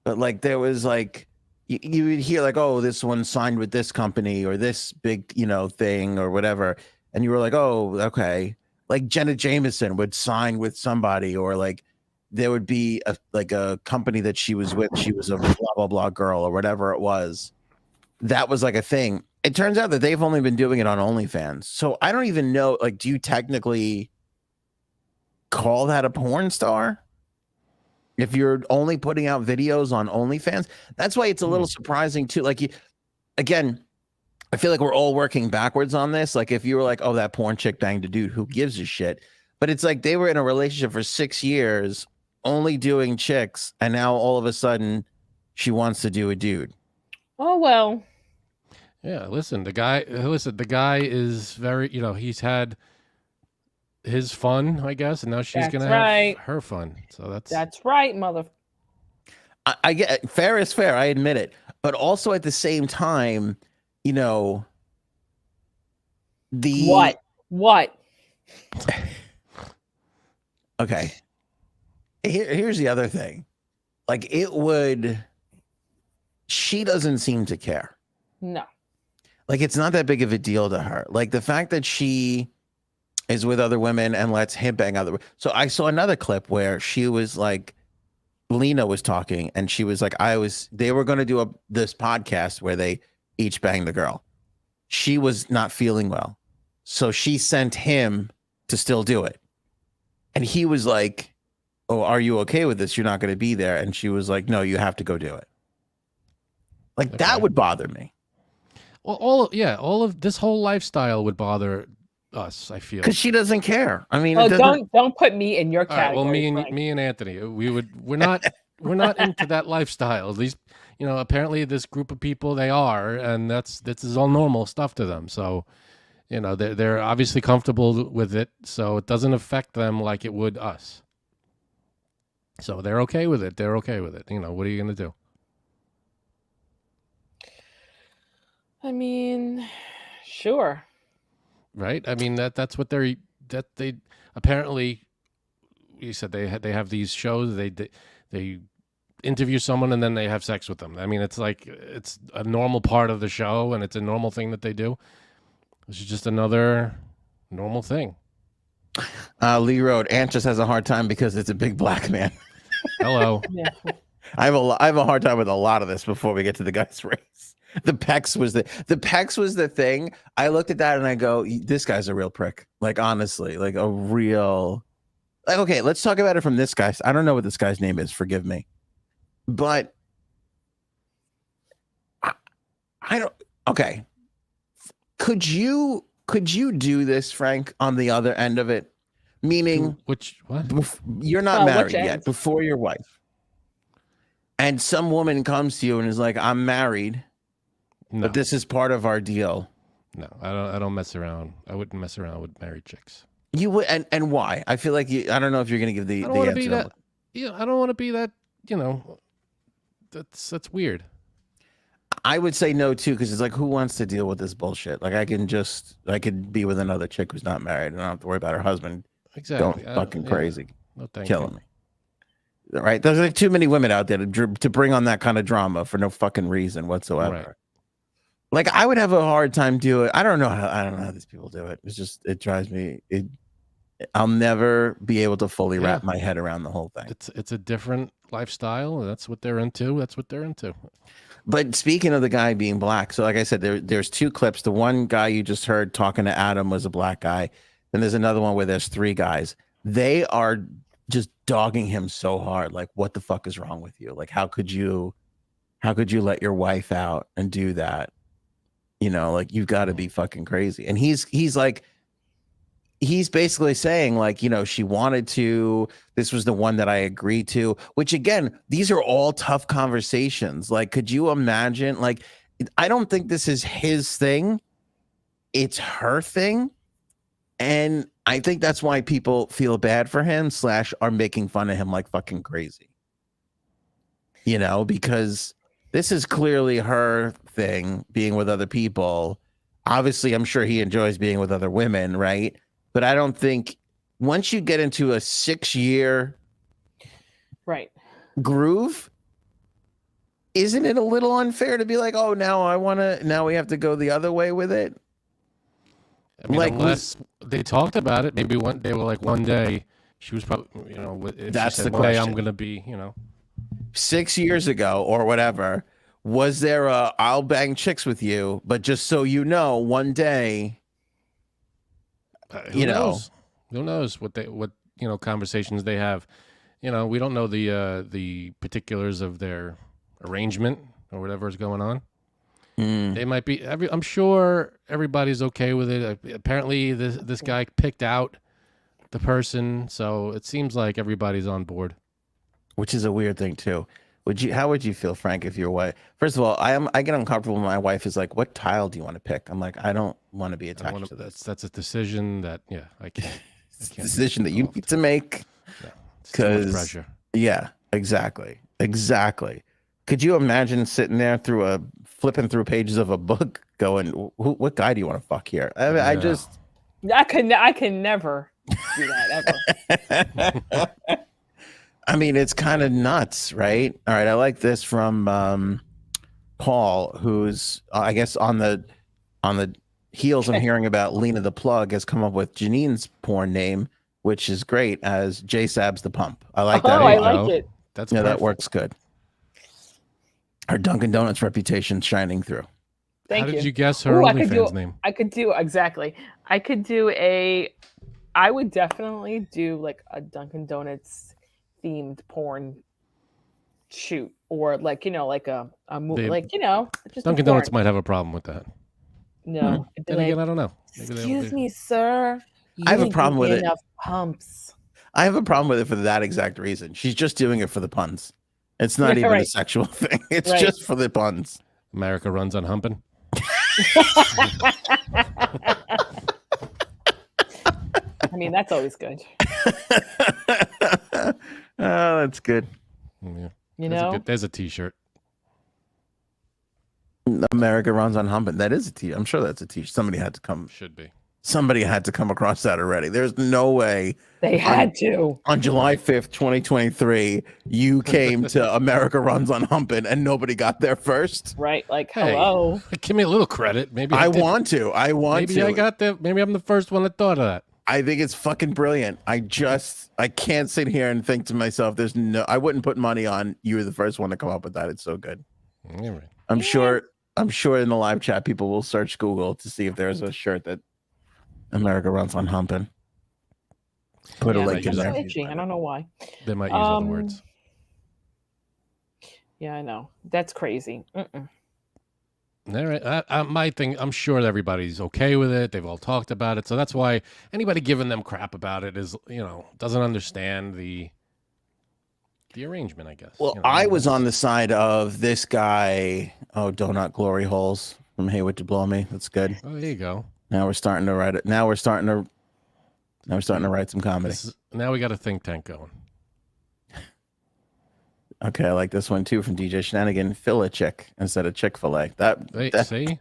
S1: but like there was like, you would hear like, oh, this one signed with this company or this big, thing or whatever. And you were like, oh, okay. Like Jenna Jameson would sign with somebody, or like there would be a company that she was with. She was a blah, blah, blah girl or whatever it was. That was like a thing. It turns out that they've only been doing it on OnlyFans. So I don't even know, like, do you technically call that a porn star? If you're only putting out videos on OnlyFans, that's why it's a little surprising too. Like, again, I feel like we're all working backwards on this. Like, if you were like, oh, that porn chick banged a dude, who gives a shit? But it's like they were in a relationship for 6 years, only doing chicks, and now all of a sudden she wants to do a dude.
S5: Oh, well.
S2: Yeah, listen, the guy is very, he's had his fun, I guess, and now she's going to have her fun. So
S5: that's right, mother.
S1: I get fair is fair. I admit it. But also at the same time,
S5: What?
S1: Okay. Here's the other thing. Like, she doesn't seem to care.
S5: No.
S1: Like, it's not that big of a deal to her. Like, the fact that she is with other women and lets him bang other. So I saw another clip where she was like, Lena was talking, and she was like, they were going to do this podcast where they each banged the girl. She was not feeling well. So she sent him to still do it. And he was like, oh, are you okay with this? You're not going to be there. And she was like, no, you have to go do it. Like, that would bother me.
S2: Well, all of this whole lifestyle would bother us, I feel,
S1: because she doesn't care. I mean,
S5: don't put me in your category.
S2: All right, well, me and Anthony, we're not into that lifestyle. At least, apparently this group of people, they are, and this is all normal stuff to them. So, they're obviously comfortable with it, so it doesn't affect them like it would us. So they're okay with it. They're okay with it. What are you going to do?
S5: I mean, sure.
S2: Right? I mean, that's what they apparently, you said they have these shows, they interview someone and then they have sex with them. I mean, it's like, it's a normal part of the show and it's a normal thing that they do. This is just another normal thing.
S1: Lee Road, Ant just has a hard time because it's a big black man.
S2: Hello.
S5: Yeah.
S1: I have a hard time with a lot of this before we get to the guy's race. The pecs was the thing. I looked at that and I go, this guy's a real prick. Like, honestly, like a real, like, okay, let's talk about it from this guy. I don't know what this guy's name is. Forgive me. But I don't, okay. Could you do this, Frank, on the other end of it? Meaning,
S2: what?
S1: You're not married yet, before your wife. And some woman comes to you and is like, I'm married. No. But this is part of our deal.
S2: No, I don't mess around. I wouldn't mess around with married chicks.
S1: You would, and why? I feel like I don't know if you're going to give the answer.
S2: I don't want to be that. That's weird.
S1: I would say no too, because it's like, who wants to deal with this bullshit? Like, I could be with another chick who's not married and I don't have to worry about her husband
S2: Exactly.
S1: going fucking crazy,
S2: No, thank
S1: killing
S2: you.
S1: me. Right? There's like too many women out there to bring on that kind of drama for no fucking reason whatsoever.
S2: Right.
S1: Like, I would have a hard time doing it. I don't know how these people do it. It's just, it drives me. I'll never be able to fully wrap my head around the whole thing.
S2: It's a different lifestyle. That's what they're into. That's what they're into.
S1: But speaking of the guy being black, so like I said, there's two clips. The one guy you just heard talking to Adam was a black guy. Then there's another one where there's three guys. They are just dogging him so hard. Like, what the fuck is wrong with you? Like, how could you let your wife out and do that? You know, like, you've got to be fucking crazy. And he's basically saying, like, you know, she wanted to, this was the one that I agreed to, which again, these are all tough conversations. Like, could you imagine? Like, I don't think this is his thing. It's her thing. And I think that's why people feel bad for him / are making fun of him like fucking crazy. You know, because this is clearly her thing, being with other people. Obviously, I'm sure he enjoys being with other women, right? But I don't think once you get into a 6-year groove, isn't it a little unfair to be like, oh, now we have to go the other way with it?
S2: I mean,
S1: Like,
S2: unless they talked about it, maybe they were like one day she was probably, you know, if
S1: That's
S2: she said,
S1: the
S2: one day I'm
S1: question.
S2: going to be, you know.
S1: 6 years ago or whatever, was there a I'll bang chicks with you, but just so you know, one day,
S2: Who knows what conversations they have. You know, we don't know the particulars of their arrangement or whatever is going on. They might be. I'm sure everybody's okay with it. Apparently, this guy picked out the person, so it seems like everybody's on board.
S1: Which is a weird thing too. How would you feel, Frank, if your wife? First of all, I get uncomfortable when my wife is like, "What tile do you want to pick?" I'm like, I don't want to be attached to this.
S2: That's a decision that I can't.
S1: It's a decision that you need to make.
S2: Because pressure.
S1: Yeah, exactly. Could you imagine sitting there flipping through pages of a book, going, "What guy do you want to fuck here?" I mean,
S5: I can never do that ever.
S1: I mean, it's kind of nuts, right? All right, I like this from Paul, who's I guess on the heels of hearing about Lena the Plug, has come up with Janine's porn name, which is great, as J Sab's the Pump. I like that.
S5: I like it.
S2: That's
S1: that works good. Her Dunkin' Donuts reputation shining through.
S5: Thank you.
S2: How did you guess her OnlyFans name?
S5: I could do I would definitely do like a Dunkin' Donuts themed porn shoot, or like, you know, like a movie, like, you know, just
S2: Dunkin' Donuts might have a problem with that.
S5: No,
S2: Then again, I don't know.
S5: Excuse me, sir.
S1: I have a problem with it.
S5: Enough pumps.
S1: I have a problem with it for that exact reason. She's just doing it for the puns. It's not even a sexual thing. It's just for the puns.
S2: America runs on humping.
S5: I mean, that's always good.
S1: Oh, that's good.
S2: Yeah.
S5: You know,
S2: there's a T-shirt.
S1: America runs on humping. That is a T. I'm sure that's a T-shirt. Somebody had to come.
S2: Should be.
S1: Somebody had to come across that already. There's no way
S5: they had to.
S1: On July 5th, 2023, you came to America Runs on Humping and nobody got there first.
S5: Right. Like, hello.
S2: Give me a little credit. Maybe
S1: I want to.
S2: Maybe I got there. Maybe I'm the first one that thought of that.
S1: I think it's fucking brilliant. I can't sit here and think to myself, I wouldn't put money on you were the first one to come up with that. It's so good.
S2: All right.
S1: I'm sure in the live chat, people will search Google to see if there's a shirt that America Runs on Humping. Put a link in there.
S5: Itchy. I don't know why.
S2: They might use other words.
S5: Yeah, I know. That's crazy.
S2: All right. My thing, I'm sure everybody's okay with it. They've all talked about it. So that's why anybody giving them crap about it is, doesn't understand the arrangement, I guess.
S1: Well, I was on the side of this guy. Oh, Donut Glory Holes from Haywood to Blow Me. That's good.
S2: Oh, there you go.
S1: Now we're starting to write it. Now we're starting to write some comedy.
S2: Now we got a think tank going.
S1: Okay, I like this one too from DJ Shenanigan. Fill chick instead of Chick-fil-A. That
S2: See,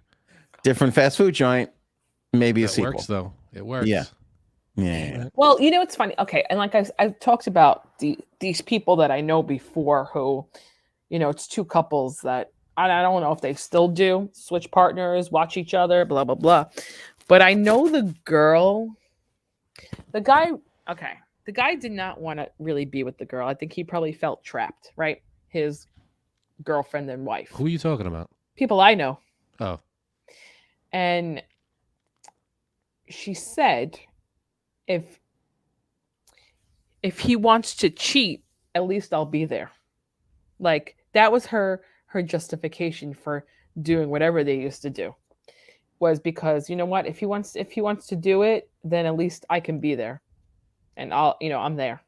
S1: different fast food joint. Maybe a
S2: that
S1: sequel.
S2: works though. It works.
S1: Yeah. Yeah.
S5: Well, you know, it's funny. Okay. And like I've talked about these people that I know before who, you know, it's two couples that I don't know if they still do switch partners, watch each other, blah, blah, blah. But I know the guy did not want to really be with the girl. I think he probably felt trapped, right? His girlfriend and wife.
S2: Who are you talking about?
S5: People I know.
S2: Oh.
S5: And she said if he wants to cheat, at least I'll be there. Like that was her justification for doing whatever they used to do. Was because you know what, if he wants to do it, then at least I can be there. And I'm there.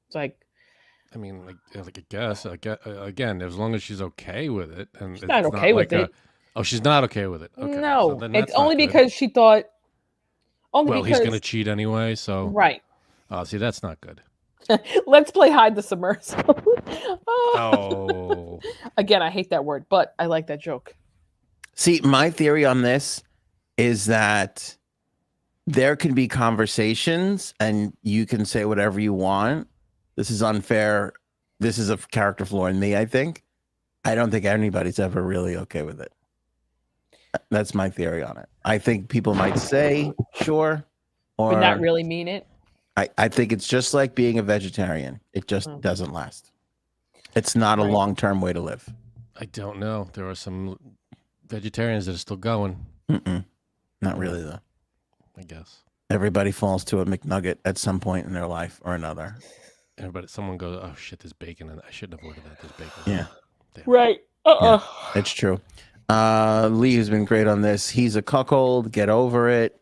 S5: It's like,
S2: I mean, I guess again, as long as she's okay with it, and
S5: she's not okay with it.
S2: Oh, she's not okay with it. Okay,
S5: no,
S2: so
S5: it's only because she thought.
S2: Well, he's going to cheat anyway, so
S5: right.
S2: Oh, see, that's not good.
S5: Let's play hide the submersible.
S2: Oh.
S5: Again, I hate that word, but I like that joke.
S1: See, my theory on this is that there can be conversations and you can say whatever you want. This is unfair. This is a character flaw in me, I think. I don't think anybody's ever really okay with it. That's my theory on it. I think people might say, sure, or
S5: but not really mean it.
S1: I think it's just like being a vegetarian. It just doesn't last. It's not a long-term way to live.
S2: I don't know. There are some vegetarians that are still going.
S1: Not really, though.
S2: I guess.
S1: Everybody falls to a McNugget at some point in their life or another.
S2: Someone goes, oh, shit, there's bacon in it. I shouldn't have ordered that. There's bacon.
S1: Yeah.
S2: Damn.
S5: Right.
S1: Yeah, it's true. Lee has been great on this. He's a cuckold. Get over it.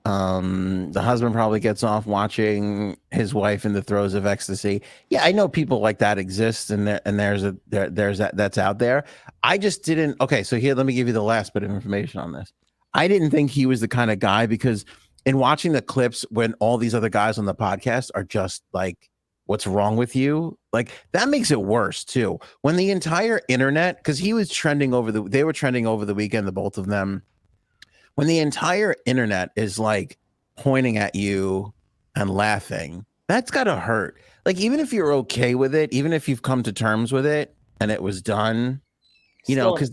S1: The husband probably gets off watching his wife in the throes of ecstasy. Yeah, I know people like that exist, and there's that's out there. I just didn't. Okay, so here, let me give you the last bit of information on this. I didn't think he was the kind of guy because in watching the clips when all these other guys on the podcast are just like, what's wrong with you? Like that makes it worse too. When the entire internet, because they were trending over the weekend, the both of them. When the entire internet is like pointing at you and laughing, that's gotta hurt. Like even if you're okay with it, even if you've come to terms with it and it was done, you know, because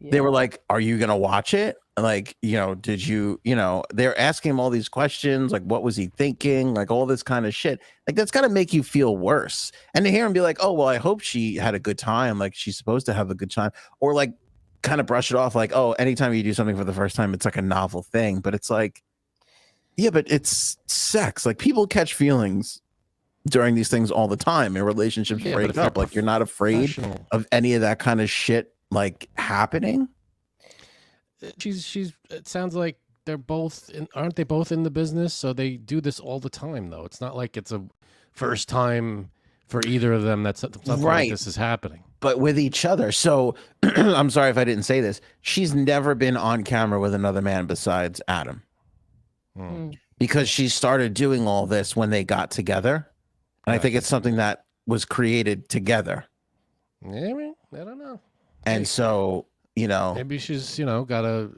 S1: they were like, "Are you gonna watch it?" Like, you know, did you, you know, they're asking him all these questions, like, what was he thinking? Like all this kind of shit. Like, that's got to make you feel worse. And to hear him be like, oh, well, I hope she had a good time. Like she's supposed to have a good time. Or like kind of brush it off like, oh, anytime you do something for the first time, it's like a novel thing. But it's like, yeah, but it's sex. Like people catch feelings during these things all the time and relationships break up. Like you're not afraid of any of that kind of shit like happening.
S2: It sounds like they're both aren't they both in the business? So they do this all the time though. It's not like it's a first time for either of them that something like this is happening.
S1: But with each other. So I'm sorry if I didn't say this. She's never been on camera with another man besides Adam. Because she started doing all this when they got together. And I think it's something that was created together.
S2: Yeah, I don't know.
S1: And so, you know,
S2: maybe she's, you know, gotta,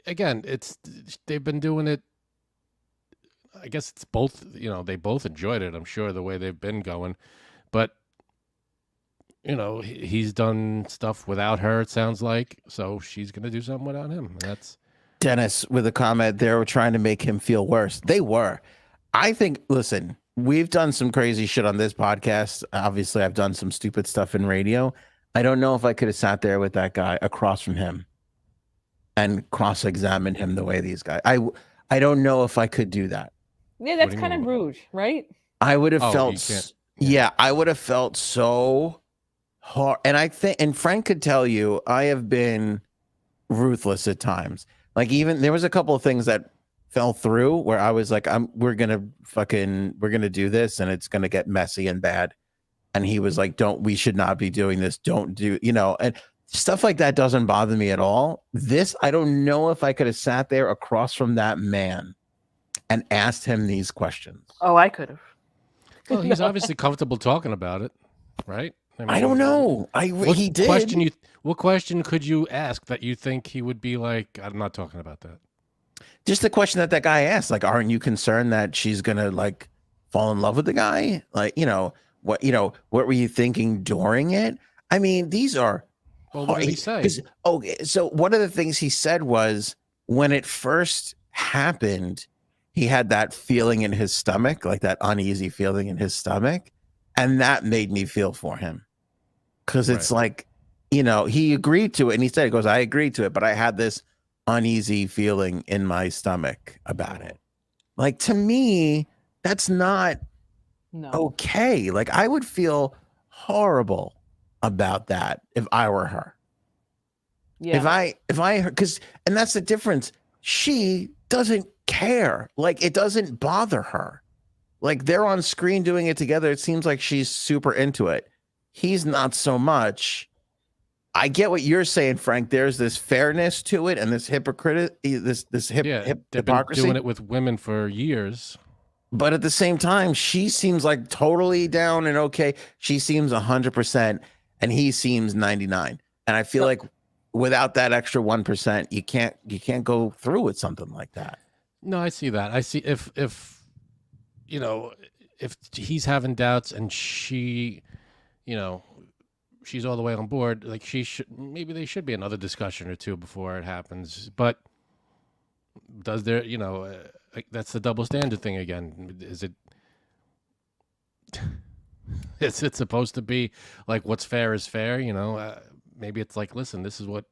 S2: again, they've been doing it. I guess it's both, you know, they both enjoyed it. I'm sure the way they've been going, but you know, he's done stuff without her. It sounds like, so she's going to do something without him. And that's
S1: Dennis with a comment. They were trying to make him feel worse. They were. I think, listen, we've done some crazy shit on this podcast. Obviously, I've done some stupid stuff in radio. I don't know if I could have sat there with that guy across from him and cross-examined him the way these guys. I don't know if I could do that.
S5: Yeah, that's kind of rude, right?
S1: I would have felt. Yeah, I would have felt so hard. And I think, and Frank could tell you, I have been ruthless at times. Like even there was a couple of things that fell through where I was like, we're gonna do this, and it's gonna get messy and bad. And he was like, we should not be doing this. Don't do, you know, and stuff like that doesn't bother me at all. This, I don't know if I could have sat there across from that man and asked him these questions.
S5: Oh, I could have.
S2: Well, he's obviously comfortable talking about it. right?
S1: I don't know. He did.
S2: What question could you ask that you think he would be like, I'm not talking about that?
S1: Just the question that guy asked, like, aren't you concerned that she's gonna like fall in love with the guy? Like, what were you thinking during it? I mean, these are.
S2: Well, what did he say?
S1: So one of the things he said was when it first happened, he had that feeling in his stomach, like that uneasy feeling in his stomach, and that made me feel for him because it's like, he agreed to it, and he said, "He goes, I agreed to it, but I had this uneasy feeling in my stomach about it." Like, to me, that's not okay. Like, I would feel horrible about that if I were her. Yeah. If I because and that's the difference. She doesn't care. Like, it doesn't bother her. Like, they're on screen doing it together. It seems like she's super into it. He's not so much. I get what you're saying, Frank. There's this fairness to it and this hypocrite, this
S2: they've
S1: hypocrisy.
S2: been doing it with women for years.
S1: But at the same time, she seems like totally down and okay. She seems 100%, and he seems 99. And I feel like without that extra 1%, you can't go through with something like that.
S2: No, I see that. I see if he's having doubts and she, she's all the way on board, like maybe they should be another discussion or two before it happens. But does there, that's the double standard thing again. Is it is it supposed to be like what's fair is fair? Maybe it's like, listen, this is what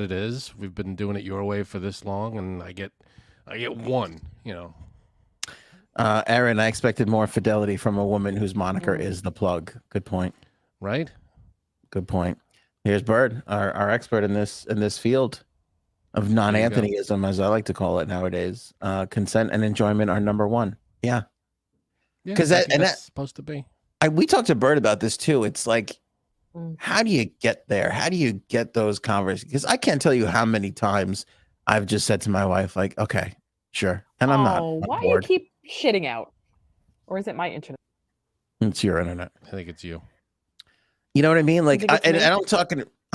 S2: it is. We've been doing it your way for this long, and I get one.
S1: Aaron, I expected more fidelity from a woman whose moniker is the plug. Good point.
S2: Right.
S1: Good point. Here's Bird, our expert in this field of non-Anthonyism, as I like to call it nowadays. Consent and enjoyment are number one. Yeah.
S2: Because that's supposed to be.
S1: We talked to Bird about this too. It's like, how do you get there? How do you get those conversations? Because I can't tell you how many times I've just said to my wife, like, okay, sure. And I'm not.
S5: Why do you keep shitting out? Or is it my internet?
S1: It's your internet.
S2: I think it's you.
S1: You know what I mean? Like, I'm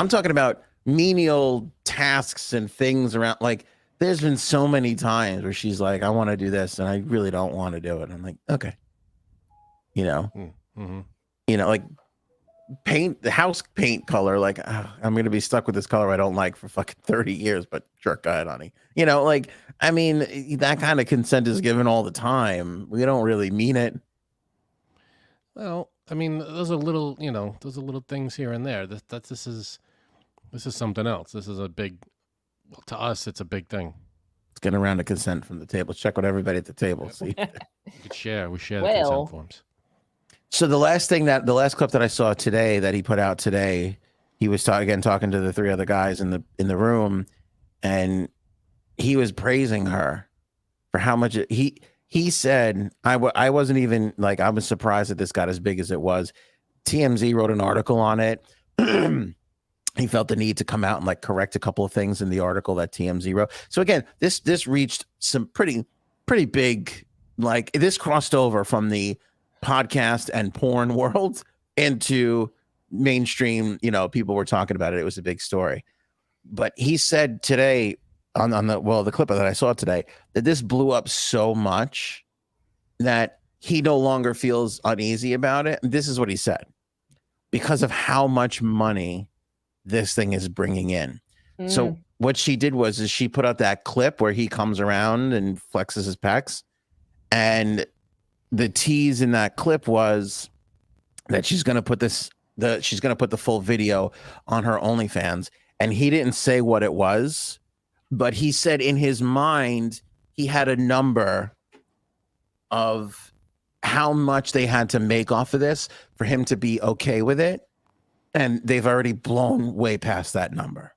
S1: talking about menial tasks and things around. Like, there's been so many times where she's like, I want to do this, and I really don't want to do it. I'm like, okay. Like paint the house paint color. Like, I'm going to be stuck with this color I don't like for fucking 30 years, but sure, go ahead, honey. Like, I mean, that kind of consent is given all the time. We don't really mean it.
S2: Well, I mean, those are little things here and there. This is something else. This is to us, it's a big thing.
S1: Let's get around to consent from the table. Check with everybody at the table. See,
S2: we share the consent forms.
S1: So the last clip that I saw today that he put out today, he was talking to the three other guys in the room, and he was praising her for how much he said. I wasn't even like, I was surprised that this got as big as it was. TMZ wrote an article on it. He felt the need to come out and like correct a couple of things in the article that TMZ wrote. So again, this reached some pretty big, like, this crossed over from the podcast and porn world into mainstream. People were talking about it. It was a big story. But he said today on the clip that I saw today that this blew up so much that he no longer feels uneasy about it. And this is what he said: because of how much money this thing is bringing in. So what she did is she put out that clip where he comes around and flexes his pecs, and the tease in that clip was that she's going to put the full video on her OnlyFans. And he didn't say what it was, but he said in his mind, he had a number of how much they had to make off of this for him to be okay with it. And they've already blown way past that number,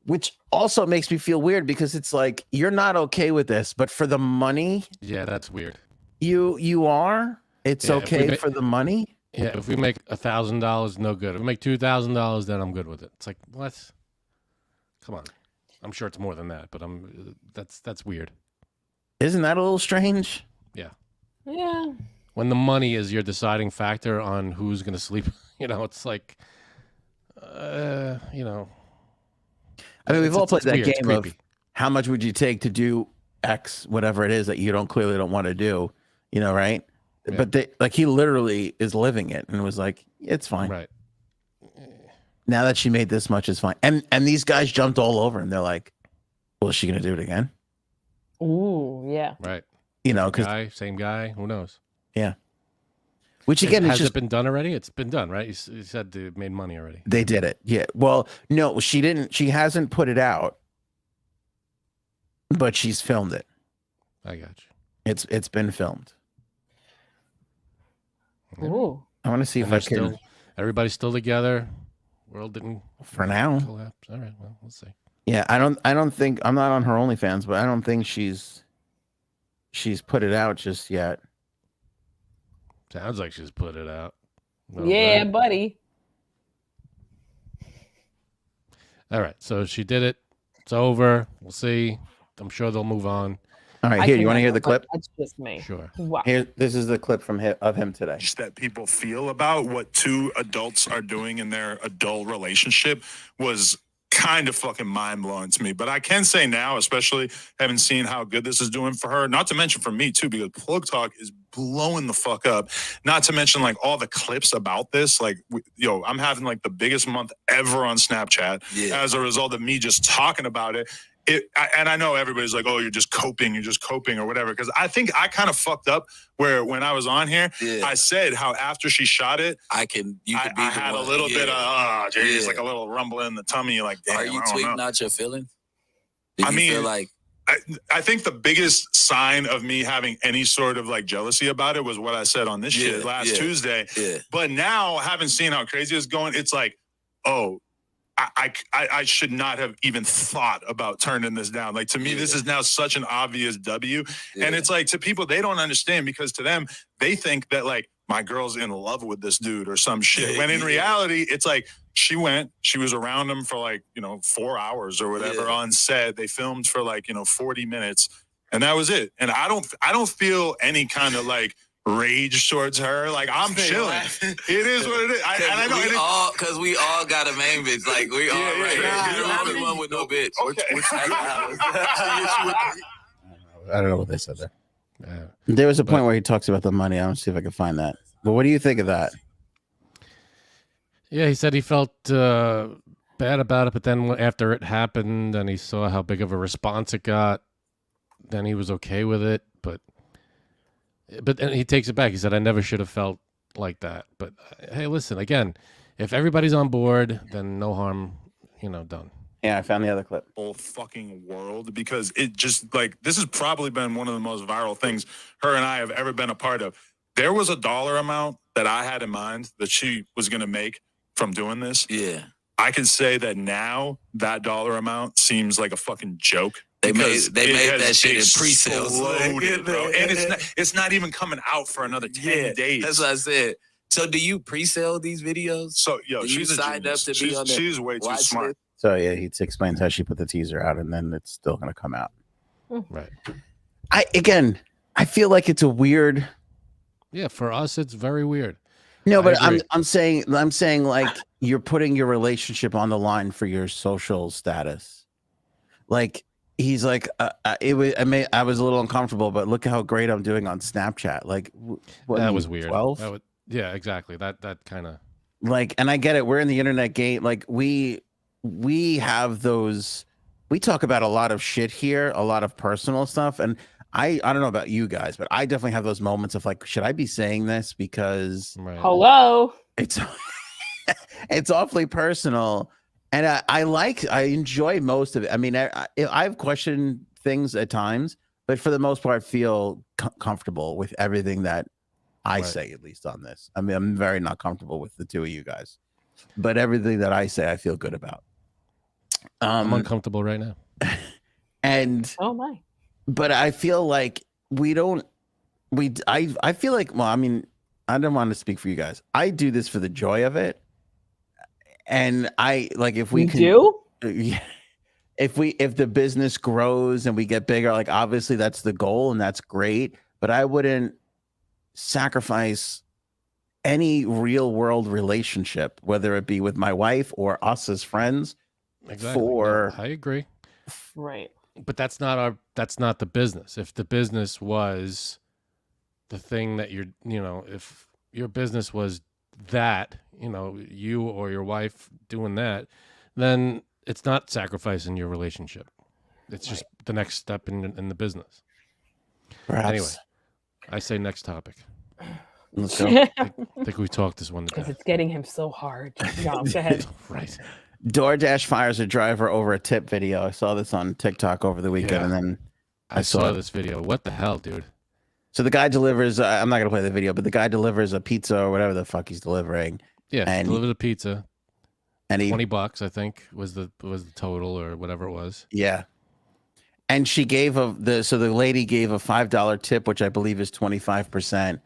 S1: which also makes me feel weird because it's like, you're not okay with this, but for the money.
S2: Yeah, that's weird.
S1: You are? It's okay for the money?
S2: Yeah, if we make $1,000, no good. If we make $2,000, then I'm good with it. It's like, what? Come on. I'm sure it's more than that, but that's weird.
S1: Isn't that a little strange?
S2: Yeah.
S5: Yeah.
S2: when the money is your deciding factor on who's going to sleep, it's like,
S1: I mean, we've all played that
S2: weird.
S1: game of how much would you take to do X, whatever it is that you clearly don't want to do, right? Yeah. But he literally is living it and was like, it's fine.
S2: Right.
S1: Now that she made this much, is fine. And these guys jumped all over him. They're like, well, is she going to do it again?
S5: Ooh, yeah.
S2: Right.
S1: Because
S2: same guy, who knows?
S1: Yeah. Which again,
S2: has it been done already? It's been done, right? You said they made money already.
S1: They did it. Yeah. Well, no, she didn't. She hasn't put it out, but she's filmed it.
S2: I got you.
S1: It's been filmed.
S5: Ooh.
S1: I want to see if I can.
S2: Everybody's still together. World didn't
S1: for now
S2: collapse. All right. Well, we'll see.
S1: Yeah, I don't think I'm not on her OnlyFans, but I don't think she's put it out just yet.
S2: Sounds like she's put it out.
S5: Yeah, buddy.
S2: All right, so she did it. It's over. We'll see. I'm sure they'll move on.
S1: All right, here. You want to hear the clip?
S5: That's just me.
S2: Sure.
S5: Wow.
S1: Here, this is the clip from him today.
S8: That people feel about what two adults are doing in their adult relationship was kind of fucking mind-blowing to me. But I can say now, especially having seen how good this is doing for her, not to mention for me too, because Plug Talk is blowing the fuck up. Not to mention like all the clips about this. Like, I'm having like the biggest month ever on Snapchat as a result of me just talking about it. And I know everybody's like, oh, you're just coping or whatever. Because I think I kind of fucked up where when I was on here, I said how after she shot it, I had a little bit of, like a little rumble in the tummy. Like, damn,
S9: are you tweeting out your feelings?
S8: I mean, feel like I think the biggest sign of me having any sort of like jealousy about it was what I said on this shit last Tuesday. Yeah. But now, having seen how crazy it's going, it's like, oh, I should not have even thought about turning this down. Like, to me, this is now such an obvious W. And it's like, to people, they don't understand, because to them, they think that like my girl's in love with this dude or some shit. When in reality, it's like she was around him for like, 4 hours or whatever on set. They filmed for like, 40 minutes and that was it. And I don't feel any kind of like rage towards her. Like, I'm chilling. It is what it is. I know
S9: because we all got a main bitch. Like, we all You're the only one with no bitch.
S8: Okay.
S1: I don't know what they said there. Yeah. There was a point where he talks about the money. I want to see if I can find that. But what do you think of that?
S2: Yeah, he said he felt bad about it, but then after it happened and he saw how big of a response it got, then he was okay with it. But and he takes it back. He said, I never should have felt like that. But hey, listen, again, if everybody's on board, then no harm, done.
S1: Yeah, I found the other clip.
S8: Whole fucking world, because it just like, this has probably been one of the most viral things her and I have ever been a part of. There was a dollar amount that I had in mind that she was going to make from doing this.
S9: Yeah.
S8: I can say that now that dollar amount seems like a fucking joke.
S9: They made that shit in pre-sales,
S8: bro. And it's not even coming out for another 10 days.
S9: That's what I said. So do you pre-sale these videos?
S8: So
S9: she's signed up to be on there.
S8: She's way too smart.
S1: So yeah, he explains how she put the teaser out, and then it's still going to come out.
S2: Right.
S1: I feel like it's a weird.
S2: Yeah, for us, it's very weird.
S1: No, but I'm saying like you're putting your relationship on the line for your social status. Like, he's like, I was a little uncomfortable, but look how great I'm doing on Snapchat. Like,
S2: that was weird.
S1: 12?
S2: Yeah, exactly. That kind of
S1: like, and I get it. We're in the internet game. Like, we have those. We talk about a lot of shit here, a lot of personal stuff, and I don't know about you guys, but I definitely have those moments of like, should I be saying this because
S5: hello,
S1: it's awfully personal. And I enjoy most of it. I mean, I've questioned things at times, but for the most part, feel comfortable with everything that I say, at least on this. I mean, I'm very not comfortable with the two of you guys, but everything that I say, I feel good about.
S2: I'm uncomfortable right now.
S1: And
S5: oh my,
S1: but I feel like I feel like, well, I mean, I don't want to speak for you guys. I do this for the joy of it. And I like, if we if the business grows and we get bigger, like obviously that's the goal and that's great, but I wouldn't sacrifice any real world relationship, whether it be with my wife or us as friends.
S2: Exactly.
S1: For
S2: No, I agree.
S5: Right.
S2: But that's not the business. If the business was the thing that if your business was that, you or your wife doing that, then it's not sacrificing your relationship. It's just the next step in the business.
S1: perhaps.
S2: Anyway, I say next topic.
S1: Let's go.
S2: I think we talked this one to
S5: Because
S2: death.
S5: it's getting him so hard. No, go ahead.
S2: Right.
S1: DoorDash fires a driver over a tip video. I saw this on TikTok over the weekend,
S2: Yeah.
S1: and then
S2: I saw this video. What the hell, dude?
S1: So the guy delivers. I'm not gonna play the video, but the guy delivers a pizza or whatever the fuck he's delivering.
S2: Yeah,
S1: and
S2: delivered the pizza.
S1: And he,
S2: $20, I think, was the total or whatever it was.
S1: Yeah. And she gave so the lady gave a $5 tip, which I believe is 25%.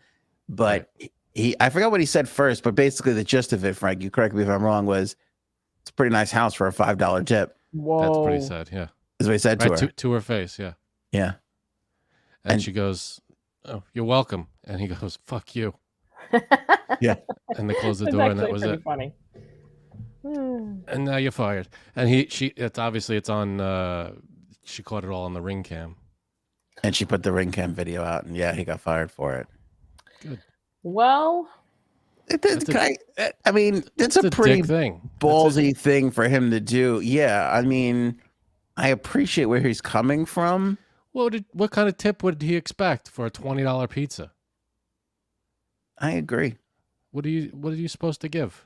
S1: But I forgot what he said first, but basically the gist of it, Frank, you correct me if I'm wrong, was it's a pretty nice house for a $5 tip.
S5: Whoa.
S2: That's pretty sad, yeah.
S1: Is what he said to her.
S2: To her face, yeah.
S1: Yeah.
S2: And she goes, "Oh, you're welcome." And he goes, "Fuck you."
S1: Yeah.
S2: And they closed the door, and that was it.
S5: Funny.
S2: And now you're fired. And it's on. She caught it all on the Ring cam.
S1: And she put the Ring cam video out, and yeah, he got fired for it.
S2: Good.
S5: Well,
S1: it's a pretty
S2: thing.
S1: ballsy thing for him to do. Yeah, I mean, I appreciate where he's coming from.
S2: What kind of tip would he expect for a $20 pizza?
S1: I agree.
S2: What are you supposed to give?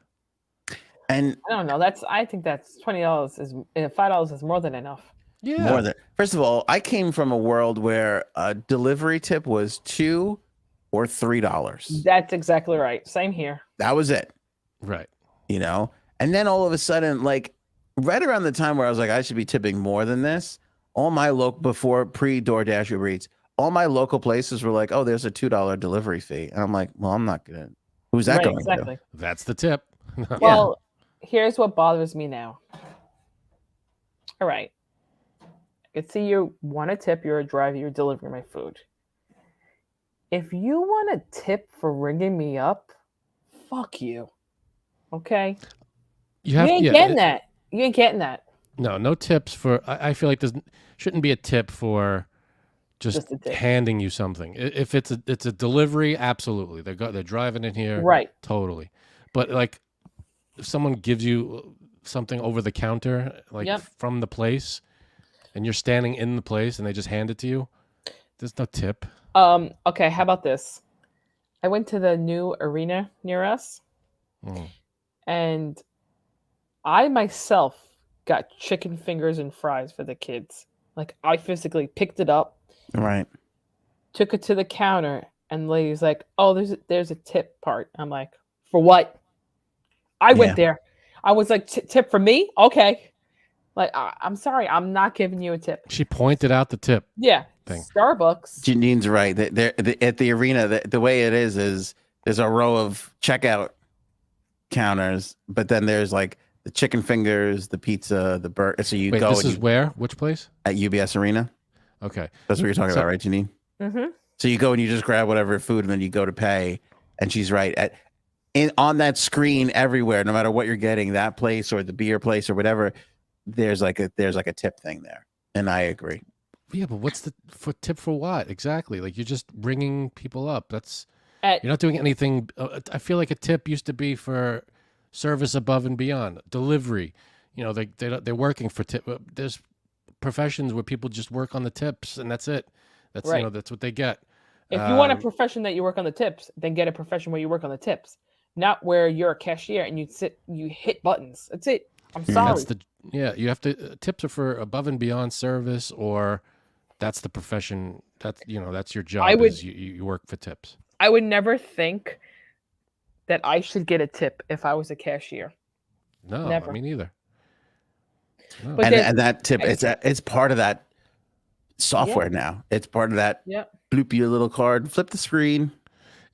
S1: And
S5: I don't know. I think that's $20 is $5 is more than enough.
S2: Yeah.
S1: More than. First of all, I came from a world where a delivery tip was $2 or $3.
S5: That's exactly right. Same here.
S1: That was it.
S2: Right.
S1: And then all of a sudden, like right around the time where I was like, I should be tipping more than this. All my before pre-DoorDash Uber Eats, all my local places were like, oh, there's a $2 delivery fee. And I'm like, well, I'm not going to. Who's that going to?
S2: That's the tip.
S5: Well, here's what bothers me now. All right. I can see you want a tip. You're a driver. You're delivering my food. If you want a tip for ringing me up, fuck you. Okay? You ain't getting that. You ain't getting that.
S2: No tips for. I feel like there shouldn't be a tip for just handing you something. If it's a delivery, absolutely. They're driving in here,
S5: right?
S2: Totally. But like, if someone gives you something over the counter, like from the place, and you're standing in the place, and they just hand it to you, there's no tip.
S5: Okay. How about this? I went to the new arena near us, and I myself got chicken fingers and fries for the kids. Like, I physically picked it up,
S1: right?
S5: Took it to the counter, and the lady's like, "Oh, there's a tip part." I'm like, "For what?" I went there. I was like, "Tip for me? Okay." Like, I'm sorry, I'm not giving you a tip.
S2: She pointed out the tip.
S5: Yeah,
S2: thing.
S5: Starbucks.
S1: Janine's right. At the arena, the way it is there's a row of checkout counters, but then there's like the chicken fingers, the pizza, the burger. So you go.
S2: This is where? Which place?
S1: At UBS Arena.
S2: Okay.
S1: That's what you're talking about, right, Janine?
S5: Mm-hmm.
S1: So you go and you just grab whatever food, and then you go to pay. And she's right. On that screen everywhere, no matter what you're getting, that place or the beer place or whatever, there's like a tip thing there. And I agree.
S2: Yeah, but what's the tip for what exactly? Like, you're just ringing people up. You're not doing anything. I feel like a tip used to be for service above and beyond, delivery. They're working for tip. There's professions where people just work on the tips, and that's it. That's
S5: right.
S2: That's what they get.
S5: If you want a profession that you work on the tips, then get a profession where you work on the tips, not where you're a cashier and you hit buttons. That's it. I'm sorry.
S2: You have to. Tips are for above and beyond service, or that's the profession. That's your job. You work for tips.
S5: I would never think that I should get a tip if I was a cashier.
S2: No,
S5: never.
S2: Me neither. No.
S1: And that tip, it's part of that software now. It's part of that.
S5: Yeah.
S1: Bloop your little card, flip the screen.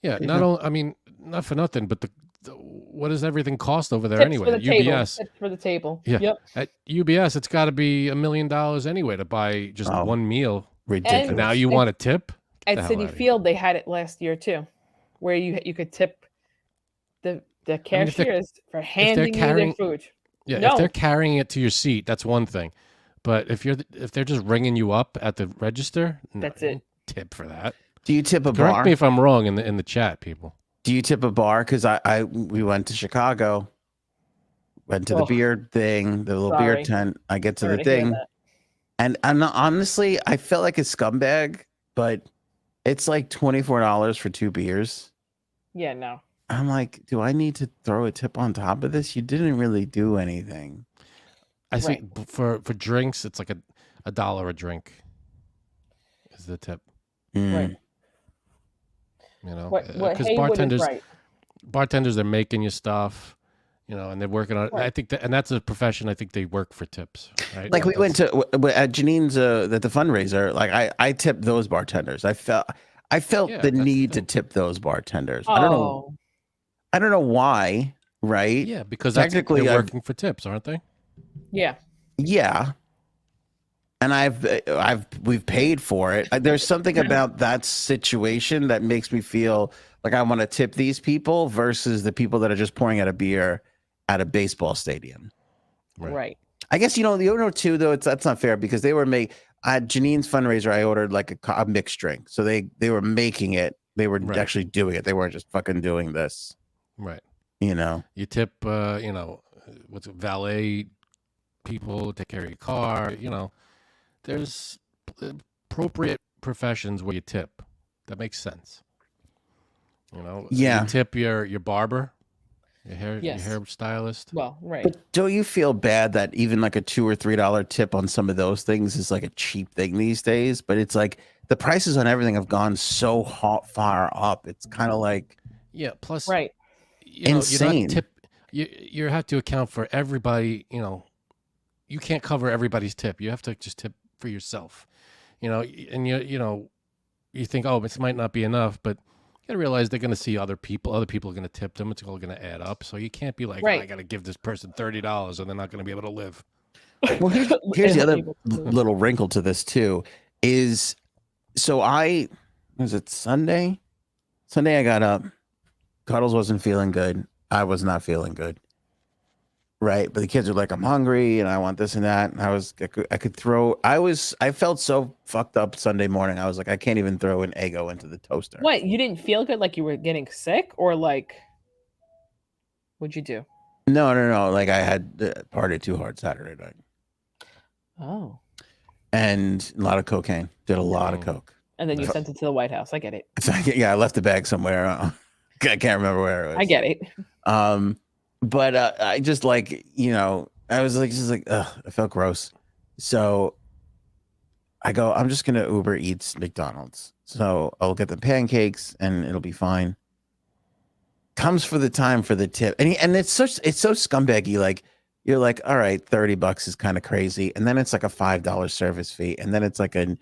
S2: Yeah. Not for nothing, but what does everything cost over there
S5: tips
S2: anyway?
S5: For the
S2: At UBS.
S5: Tips for the table.
S2: Yeah.
S5: Yep.
S2: At UBS, it's got to be $1 million anyway to buy just one meal.
S1: Ridiculous.
S2: And now you want a tip?
S5: At Citi Field, they had it last year too. where you could tip the cashiers for handing you their food.
S2: Yeah,
S5: No.
S2: if they're carrying it to your seat, that's one thing. But if they're just ringing you up at the register,
S5: That's
S2: no,
S5: it.
S2: don't tip for that.
S1: Do you tip a
S2: Correct
S1: bar?
S2: me if I'm wrong in the chat, people.
S1: Do you tip a bar? Because we went to Chicago, went to the beer thing, the little beer tent. I get to the thing, and honestly, I felt like a scumbag, but it's like $24 for 2 beers.
S5: Yeah, no.
S1: I'm like, do I need to throw a tip on top of this? You didn't really do anything.
S2: I see for drinks, it's like a $1 a drink is the tip.
S5: Right.
S2: You know,
S5: what
S2: because bartenders, they're making you stuff, you know, and they're working on it. I think and that's a profession. I think they work for tips, right?
S1: Like we went to at Janine's at the fundraiser. Like I tipped those bartenders. I felt the need to tip those bartenders.
S5: Oh.
S1: I don't know why. Right?
S2: Yeah, because
S1: technically
S2: they're working for tips, aren't they?
S5: Yeah.
S1: Yeah. And we've paid for it. There's something about that situation that makes me feel like I want to tip these people versus the people that are just pouring out a beer at a baseball stadium.
S5: Right.
S1: I guess the other too though that's not fair because they were at Janine's fundraiser. I ordered like a mixed drink, so they were making it. They were actually doing it. They weren't just fucking doing this.
S2: Right.
S1: You know.
S2: You tip. What's it, valet people, take care of your car. You know. There's appropriate professions where you tip. That makes sense. You know, you tip your barber, your hairstylist.
S5: Well, right.
S1: But don't you feel bad that even like a $2 or $3 tip on some of those things is like a cheap thing these days? But it's like the prices on everything have gone so far up. It's kind of like
S2: Plus,
S1: insane.
S2: You have to account for everybody. You know, you can't cover everybody's tip. You have to just tip for yourself, and you think, oh, this might not be enough, but you gotta realize they're gonna see other people are gonna tip them. It's all gonna add up. So you can't be like, I gotta give this person $30 and they're not gonna be able to live.
S1: Well, here's the other little wrinkle to this too is, so was it Sunday? Sunday I got up, Cuddles wasn't feeling good. I was not feeling good. Right. But the kids are like, I'm hungry and I want this and that. And I felt so fucked up Sunday morning. I was like, I can't even throw an Eggo into the toaster.
S5: What? You didn't feel good? Like you were getting sick or like, what'd you do?
S1: No. Like I had partied too hard Saturday night.
S5: Oh.
S1: And a lot of cocaine. Did a lot of coke.
S5: And then you sent it to the White House. I get it.
S1: Yeah. I left the bag somewhere. I can't remember where it was.
S5: I get it.
S1: But I just I was like, ugh, I felt gross. So I go, I'm just going to Uber Eats McDonald's. So I'll get the pancakes and it'll be fine. Comes for the time for the tip. And it's so scumbaggy. Like you're like, all right, $30 is kind of crazy. And then it's like a $5 service fee. And then it's like a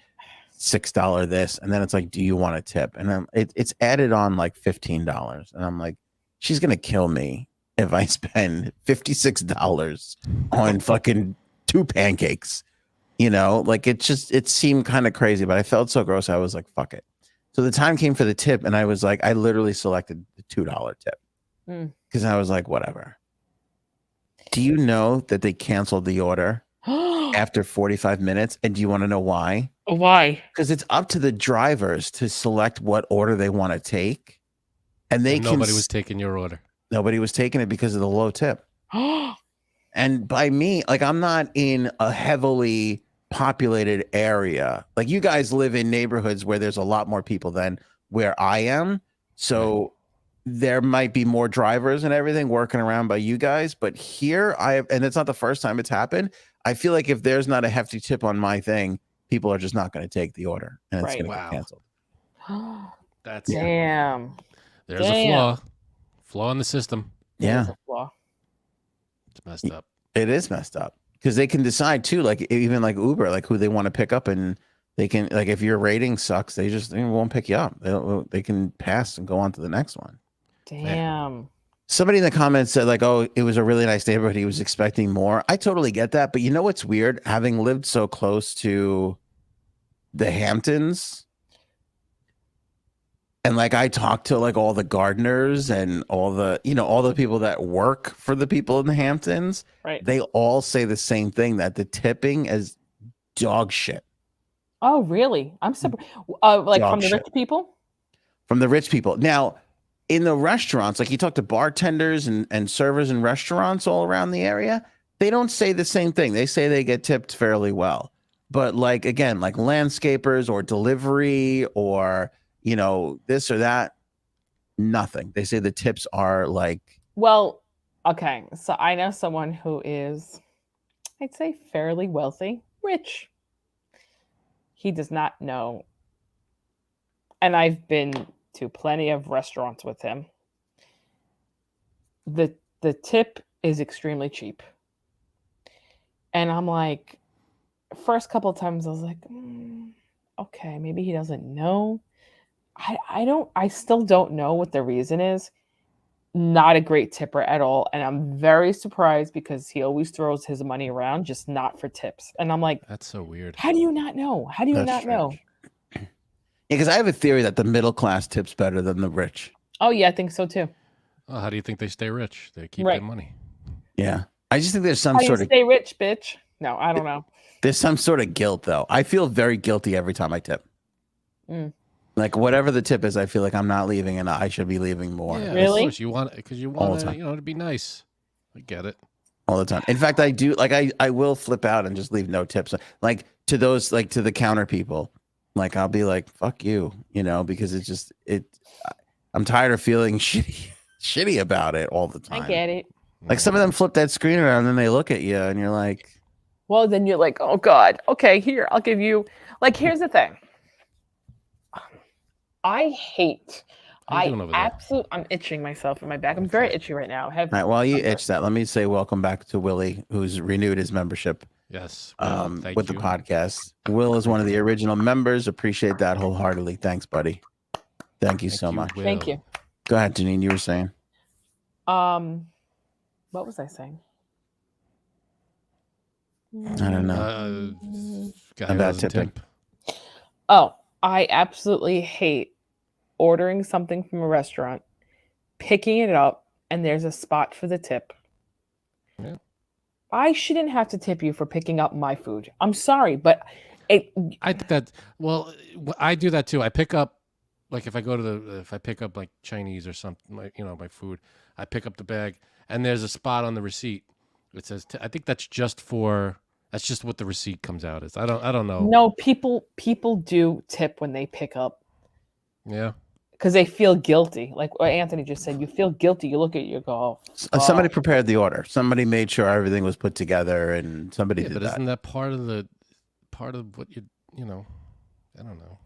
S1: $6 this. And then it's like, do you want a tip? And it's added on like $15. And I'm like, she's going to kill me if I spend $56 on fucking 2 pancakes, like it seemed kind of crazy, but I felt so gross. I was like, fuck it. So the time came for the tip and I was like, I literally selected the $2 tip because I was like, whatever. Do you know that they canceled the order after 45 minutes? And do you want to know why?
S5: Why?
S1: Because it's up to the drivers to select what order they want to take. And nobody
S2: was taking your order.
S1: Nobody was taking it because of the low tip. And by me, like I'm not in a heavily populated area. Like you guys live in neighborhoods where there's a lot more people than where I am. So there might be more drivers and everything working around by you guys. But here and it's not the first time it's happened. I feel like if there's not a hefty tip on my thing, people are just not going to take the order and it's going to get canceled.
S2: That's
S5: damn.
S2: There's a flaw in the system.
S1: Yeah.
S2: It's messed up.
S1: It is messed up because they can decide too, like even like Uber, like who they want to pick up, and they can, like, if your rating sucks, they won't pick you up. They can pass and go on to the next one.
S5: Damn.
S1: Man. Somebody in the comments said like, oh, it was a really nice neighborhood. He was expecting more. I totally get that. But you know what's weird? Having lived so close to the Hamptons, And like I talked to like all the gardeners and all the, all the people that work for the people in the Hamptons.
S5: Right.
S1: They all say the same thing, that the tipping is dog shit.
S5: Oh, really? I'm surprised. Like
S1: Dog
S5: from the
S1: shit.
S5: rich people?
S1: From the rich people. Now, in the restaurants, like you talk to bartenders and servers in restaurants all around the area, they don't say the same thing. They say they get tipped fairly well. But like, again, like landscapers or delivery or, this or that, nothing. They say the tips are like.
S5: Well, okay. So I know someone who is, I'd say, fairly wealthy, rich. He does not know. And I've been to plenty of restaurants with him. The tip is extremely cheap. And I'm like, first couple of times I was like, okay, maybe he doesn't know. I still don't know what the reason is. Not a great tipper at all. And I'm very surprised because he always throws his money around, just not for tips. And I'm like,
S2: That's so weird.
S5: how do you not know? How do you not know?
S1: Yeah, because I have a theory that the middle class tips better than the rich.
S5: Oh, yeah, I think so too.
S2: Oh, how do you think they stay rich? They keep
S5: Right.
S2: their money.
S1: Yeah. I just think there's some
S5: How do you
S1: sort of
S5: stay rich, bitch? No, I don't know.
S1: there's some sort of guilt though. I feel very guilty every time I tip. Like whatever the tip is, I feel like I'm not leaving and I should be leaving more.
S2: Yeah,
S5: Really?
S2: Of course you want because you
S1: All
S2: want
S1: the
S2: to,
S1: time.
S2: to be nice. I get it.
S1: All the time. In fact, I do like I will flip out and just leave no tips. Like to those, like to the counter people, like I'll be like, fuck you, because it's just I'm tired of feeling shitty about it all the time.
S5: I get it.
S1: Like some of them flip that screen around and then they look at you and you're like,
S5: Well, then you're like, oh God, okay, here, I'll give you. Like, here's the thing. I hate.
S2: How you doing over there?
S5: I'm itching myself in my back. I'm very itchy right now. I have.
S1: all right, while you itch that, let me say welcome back to Willie, who's renewed his membership
S2: Yes. Well, thank
S1: with
S2: you.
S1: the podcast. Will is one of the original members. Appreciate that wholeheartedly. Thanks, buddy. Thank you so much.
S2: Will.
S5: Thank you.
S1: Go ahead, Janine. You were saying.
S5: What was I saying?
S1: I don't know.
S2: Guy
S1: About
S2: doesn't
S1: tipping.
S2: tip.
S5: Oh, I absolutely hate ordering something from a restaurant, picking it up, and there's a spot for the tip.
S2: Yeah.
S5: I shouldn't have to tip you for picking up my food. I'm sorry, but
S2: I think that. Well, I do that too. I pick up, like if I go to if I pick up like Chinese or something, like my food, I pick up the bag and there's a spot on the receipt. It says. I think that's just for. That's just what the receipt comes out as. I don't know.
S5: no, people do tip when they pick up
S2: Yeah.
S5: because they feel guilty. Like what Anthony just said, you feel guilty. You look at it, you go, oh,
S1: Somebody prepared the order. Somebody made sure everything was put together, and somebody
S2: Yeah,
S1: did
S2: but
S1: that.
S2: isn't that part of what you I don't know.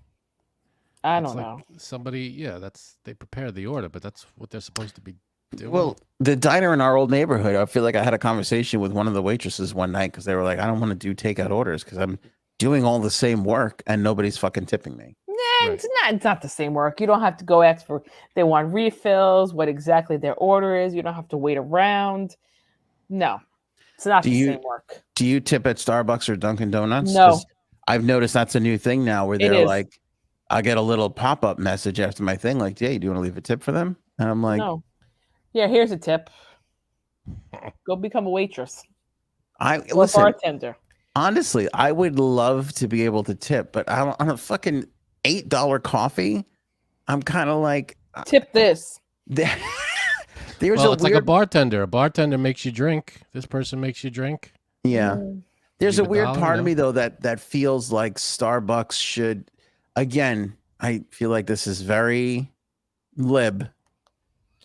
S5: I
S2: It's
S5: don't
S2: like
S5: know.
S2: somebody, they prepared the order, but that's what they're supposed to be doing.
S1: Well, the diner in our old neighborhood, I feel like I had a conversation with one of the waitresses one night because they were like, I don't want to do takeout orders because I'm doing all the same work and nobody's fucking tipping me.
S5: Nah, it's not the same work. You don't have to go ask for. They want refills. What exactly their order is. You don't have to wait around. No, it's not the same work.
S1: Do you tip at Starbucks or Dunkin' Donuts?
S5: No.
S1: 'Cause I've noticed that's a new thing now where
S5: It
S1: they're
S5: is.
S1: like, I get a little pop-up message after my thing like, yeah, do you want to leave a tip for them? And I'm like,
S5: No. Yeah, here's a tip. Go become a waitress or a
S1: listen,
S5: bartender.
S1: honestly, I would love to be able to tip, but on a fucking $8 coffee, I'm kind of like,
S5: Tip this.
S1: there's
S2: well,
S1: a
S2: it's like a
S1: weird,
S2: bartender. A bartender makes you drink. This person makes you drink.
S1: yeah. There's a
S2: Leave a
S1: weird
S2: dollar,
S1: part of
S2: no?
S1: me though that feels like Starbucks should. Again, I feel like this is very lib,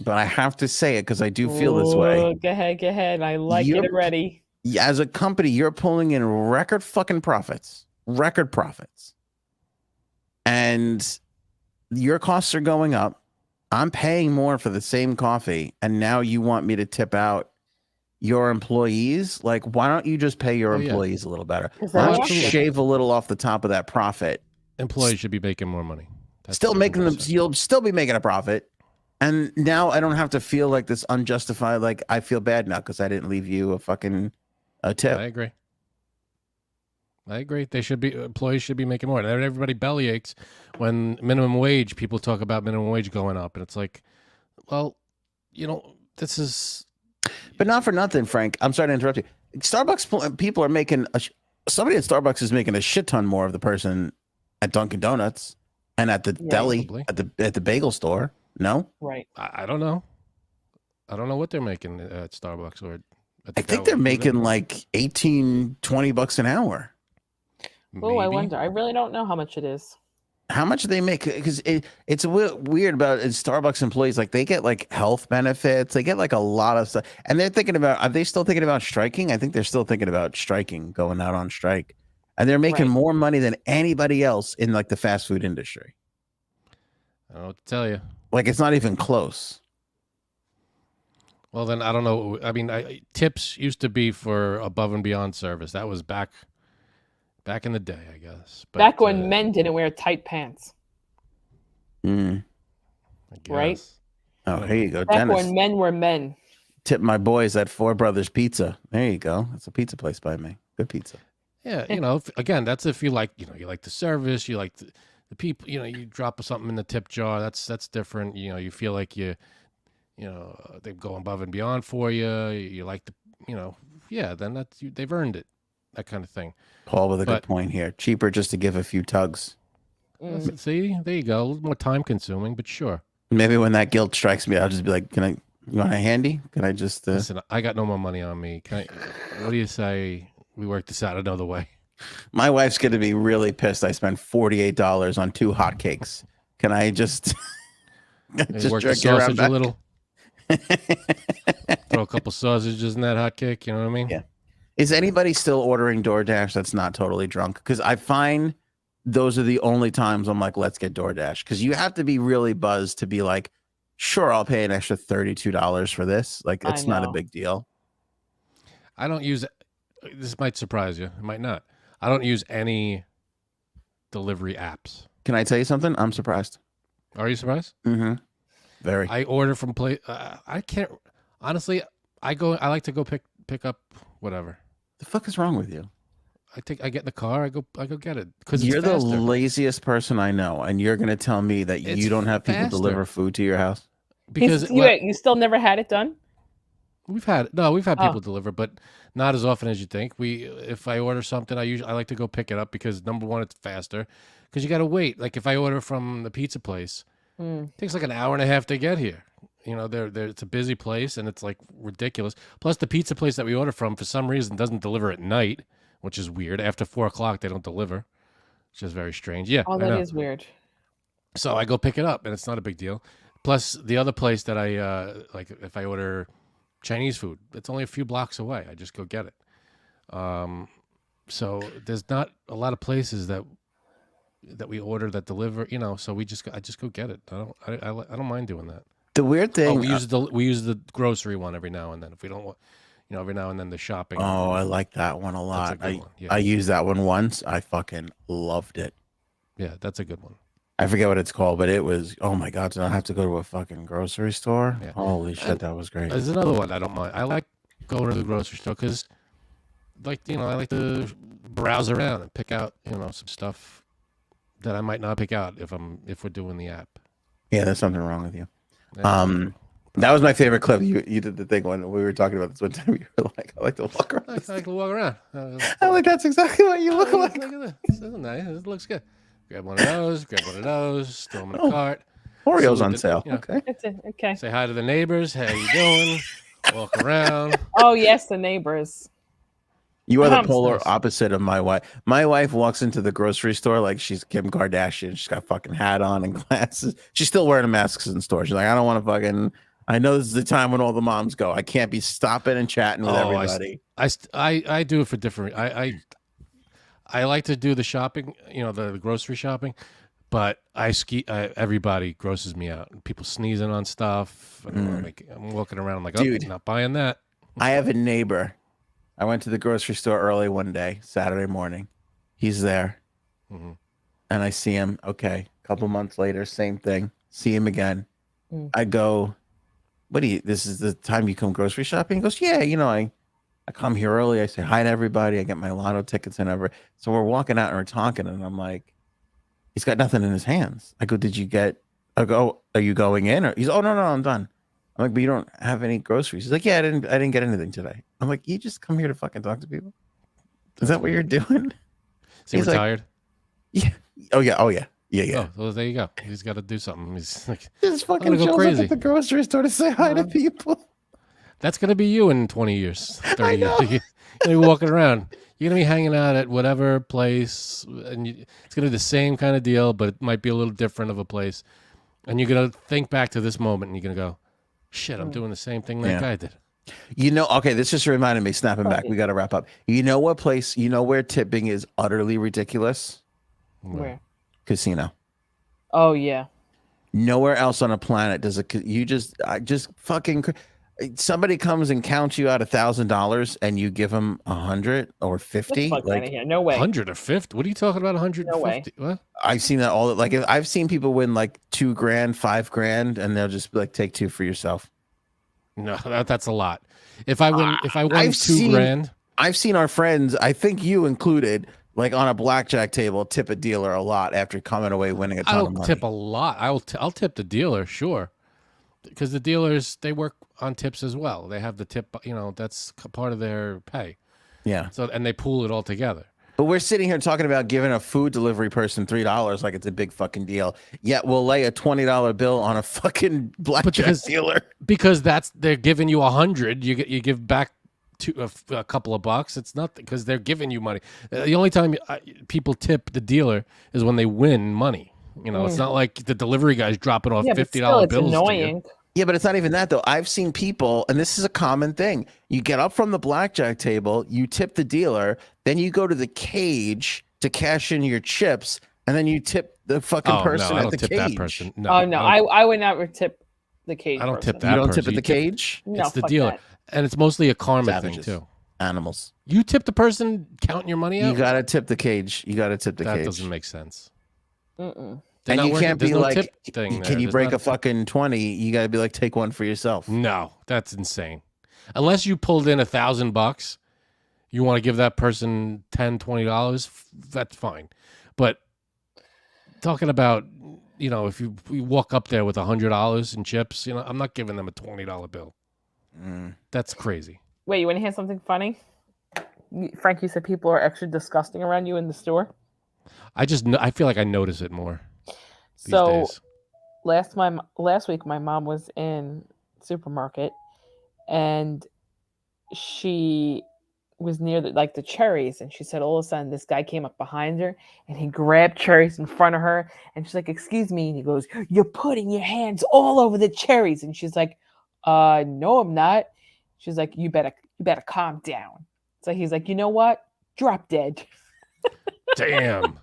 S1: but I have to say it because I do feel this way.
S5: Go ahead. I like
S1: You're-
S5: it already.
S1: As a company, you're pulling in record profits, and your costs are going up. I'm paying more for the same coffee, and now you want me to tip out your employees? Like, why don't you just pay your
S2: Oh, yeah.
S1: employees a little better?
S5: Is
S1: Why
S5: that
S1: don't you
S2: absolutely.
S1: shave a little off the top of that profit?
S2: Employees should be making more money. That's
S1: Still making them.
S2: 100%.
S1: You'll still be making a profit. And now I don't have to feel like this unjustified. Like I feel bad now because I didn't leave you a fucking a tip.
S2: I agree. I agree. Employees should be making more. And everybody belly aches when minimum wage, people talk about minimum wage going up. And it's like, well, this is.
S1: But not for nothing, Frank. I'm sorry to interrupt you. Starbucks people are making, somebody at Starbucks is making a shit ton more of the person at Dunkin' Donuts and at the deli,
S2: probably.
S1: at the bagel store. No?
S5: Right.
S2: I don't know. I don't know what they're making at Starbucks or at the
S1: I think they're making like $18-20 an hour.
S5: Oh, I wonder. I really don't know how much it is.
S1: How much do they make? Because it's weird about Starbucks employees. Like they get like health benefits. They get like a lot of stuff. And they're thinking about, are they still thinking about striking? I think they're still thinking about striking, going out on strike. And they're making more money than anybody else in like the fast food industry.
S2: I don't know what to tell you.
S1: Like it's not even close.
S2: Well, then I don't know. I mean, tips used to be for above and beyond service. That was back in the day, I guess. But,
S5: back when men didn't wear tight pants.
S2: I guess.
S5: Right?
S1: Oh, here you go,
S5: back
S1: Dennis.
S5: when men were men.
S1: Tip my boys at Four Brothers Pizza. There you go. That's a pizza place by me. Good pizza.
S2: Yeah, again, that's if you like, you like the service, you like the people, you drop something in the tip jar. That's different. You feel like they're going above and beyond for you. You like the, then they've earned it. That kind of thing.
S1: Paul with a good point here. Cheaper just to give a few tugs.
S2: See, there you go. A little more time consuming, but sure.
S1: Maybe when that guilt strikes me, I'll just be like, you want a handy? Can I just...
S2: Listen, I got no more money on me. What do you say we work this out another way?
S1: My wife's going to be really pissed. I spent $48 on 2 hotcakes. Can I just...
S2: just work the sausage a little? Throw a couple sausages in that hotcake, you know what I mean?
S1: Yeah. Is anybody still ordering DoorDash that's not totally drunk? Because I find those are the only times I'm like, let's get DoorDash. Because you have to be really buzzed to be like, sure, I'll pay an extra $32 for this. Like, it's not a big deal.
S2: I don't use, this might surprise you. It might not. I don't use any delivery apps.
S1: Can I tell you something? I'm surprised.
S2: Are you surprised?
S1: Mm-hmm. Very.
S2: I order from I can't, honestly, I like to go pick up whatever.
S1: The fuck is wrong with you?
S2: I get in the car, I go get it. Because
S1: you're the laziest person I know, and you're gonna tell me that you don't have people deliver food to your house?
S2: Because
S5: you still never had it done?
S2: We've had people deliver, but not as often as you think. If I order something, I like to go pick it up because number one, it's faster. Because you got to wait. Like if I order from the pizza place, it takes like an hour and a half to get here. It's a busy place and it's like ridiculous. Plus, the pizza place that we order from, for some reason, doesn't deliver at night, which is weird. After 4 o'clock, they don't deliver, which is very strange. Yeah,
S5: that is weird.
S2: So I go pick it up, and it's not a big deal. Plus, the other place that I like, if I order Chinese food, it's only a few blocks away. I just go get it. So there's not a lot of places that we order that deliver. So I just go get it. I don't mind doing that.
S1: The weird thing,
S2: we use the grocery one every now and then. If we don't want, every now and then the shopping.
S1: Oh, I like that one a lot.
S2: Yeah.
S1: I used that one once. I fucking loved it.
S2: Yeah, that's a good one.
S1: I forget what it's called, but it was, oh my God, did I have to go to a fucking grocery store? Yeah. Holy shit, that was great.
S2: There's another one I don't mind. I like going to the grocery store because, I like to browse around and pick out, some stuff that I might not pick out if we're doing the app.
S1: Yeah, there's something wrong with you. That was my favorite clip. You did the thing when we were talking about this one time. You were like, I like to walk around.
S2: I like to walk around.
S1: I'm like, that's exactly what you look like.
S2: Look at that. This is nice. This looks good. Grab one of those, throw them in the cart.
S1: Oreo's on sale. Okay.
S5: Okay.
S2: Say hi to the neighbors. How you doing? Walk around.
S5: Oh, yes, the neighbors.
S1: You are the polar opposite of my wife. My wife walks into the grocery store like she's Kim Kardashian. She's got a fucking hat on and glasses. She's still wearing masks in the store. She's like, I don't want to fucking... I know this is the time when all the moms go. I can't be stopping and chatting with everybody.
S2: I do it for different... I like to do the shopping, the grocery shopping, but everybody grosses me out. People sneezing on stuff. I'm walking around. I'm like, dude, not buying that.
S1: I have a neighbor. I went to the grocery store early one day, Saturday morning. He's there. Mm-hmm. And I see him. Okay. A couple months later, same thing. See him again. I go, this is the time you come grocery shopping? He goes, yeah, I I come here early. I say hi to everybody. I get my lotto tickets and everything. So we're walking out and we're talking, and I'm like, he's got nothing in his hands. I go, did you get? I go, are you going in? Or he's, oh no, I'm done. I'm like, but you don't have any groceries. He's like, yeah, I didn't get anything today. I'm like, you just come here to fucking talk to people? Is that what you're doing?
S2: Is he retired?
S1: Like, yeah. Oh yeah.
S2: Oh, well, there you go. He's got to do something. He's like,
S1: just fucking
S2: go
S1: shows
S2: crazy
S1: up at the grocery store to say hi to people.
S2: That's gonna be you in 20 years, 30
S1: I
S2: years.
S1: know.
S2: You're gonna be walking around. You're gonna be hanging out at whatever place, and it's gonna be the same kind of deal, but it might be a little different of a place. And you're gonna think back to this moment, and you're gonna go, "Shit, I'm doing the same thing that guy did."
S1: You know, okay, this just reminded me. Snapping back, we got to wrap up. You know what place? You know where tipping is utterly ridiculous?
S5: Where?
S1: Casino.
S5: Oh yeah.
S1: Nowhere else on a planet does it. You just fucking. Somebody comes and counts you out $1,000 and you give them 100 or 50.
S5: Like, here. No way.
S2: 100 or 50? What are you talking about? 150?
S5: No way.
S2: What?
S1: I've seen that all. Like I've seen people win like $2,000, $5,000, and they'll just like take 2 for yourself.
S2: No, that's a lot. If I won
S1: I've
S2: $2,000,
S1: I've seen our friends, I think you included, like on a blackjack table, tip a dealer a lot after coming away winning a ton of money.
S2: I'll tip a lot. I'll tip the dealer, sure, because the dealers, they work on tips as well. They have the tip, that's part of their pay.
S1: Yeah.
S2: So and they pool it all together.
S1: But we're sitting here talking about giving a food delivery person $3 like it's a big fucking deal. Yet we'll lay a $20 bill on a fucking blackjack dealer
S2: because they're giving you 100. You give back a couple of bucks. It's not because they're giving you money. The only time people tip the dealer is when they win money. It's not like the delivery guy's dropping off $50 bills.
S5: It's annoying.
S1: Yeah, but it's not even that, though. I've seen people, and this is a common thing. You get up from the blackjack table, you tip the dealer, then you go to the cage to cash in your chips, and then you tip the fucking person at the cage.
S2: That person. No,
S5: oh, no. I would never tip the cage.
S2: I don't
S5: person.
S2: tip that
S1: You don't
S2: person.
S1: tip at the cage?
S5: No,
S2: it's the dealer.
S5: that.
S2: And it's mostly a karma
S1: Savages.
S2: thing, too.
S1: Animals.
S2: You tip the person counting your money out?
S1: You got to tip the cage. You got to tip the cage.
S2: That doesn't make sense.
S5: Mm-mm.
S1: And you can't be like,
S2: can
S1: you break a fucking 20? You got to be like, take one for yourself.
S2: No, that's insane. Unless you pulled in $1,000, you want to give that person $10, $20, that's fine. But talking about, if you walk up there with $100 in chips, I'm not giving them a $20 bill. That's crazy.
S5: Wait, you want to hear something funny? Frank, you said people are extra disgusting around you in the store.
S2: I feel like I notice it more.
S5: So last week my mom was in supermarket and she was near the cherries, and she said all of a sudden this guy came up behind her and he grabbed cherries in front of her, and she's like, excuse me, and he goes, you're putting your hands all over the cherries, and she's like, no, I'm not. She's like, you better calm down. So he's like, you know what, drop dead.
S2: Damn.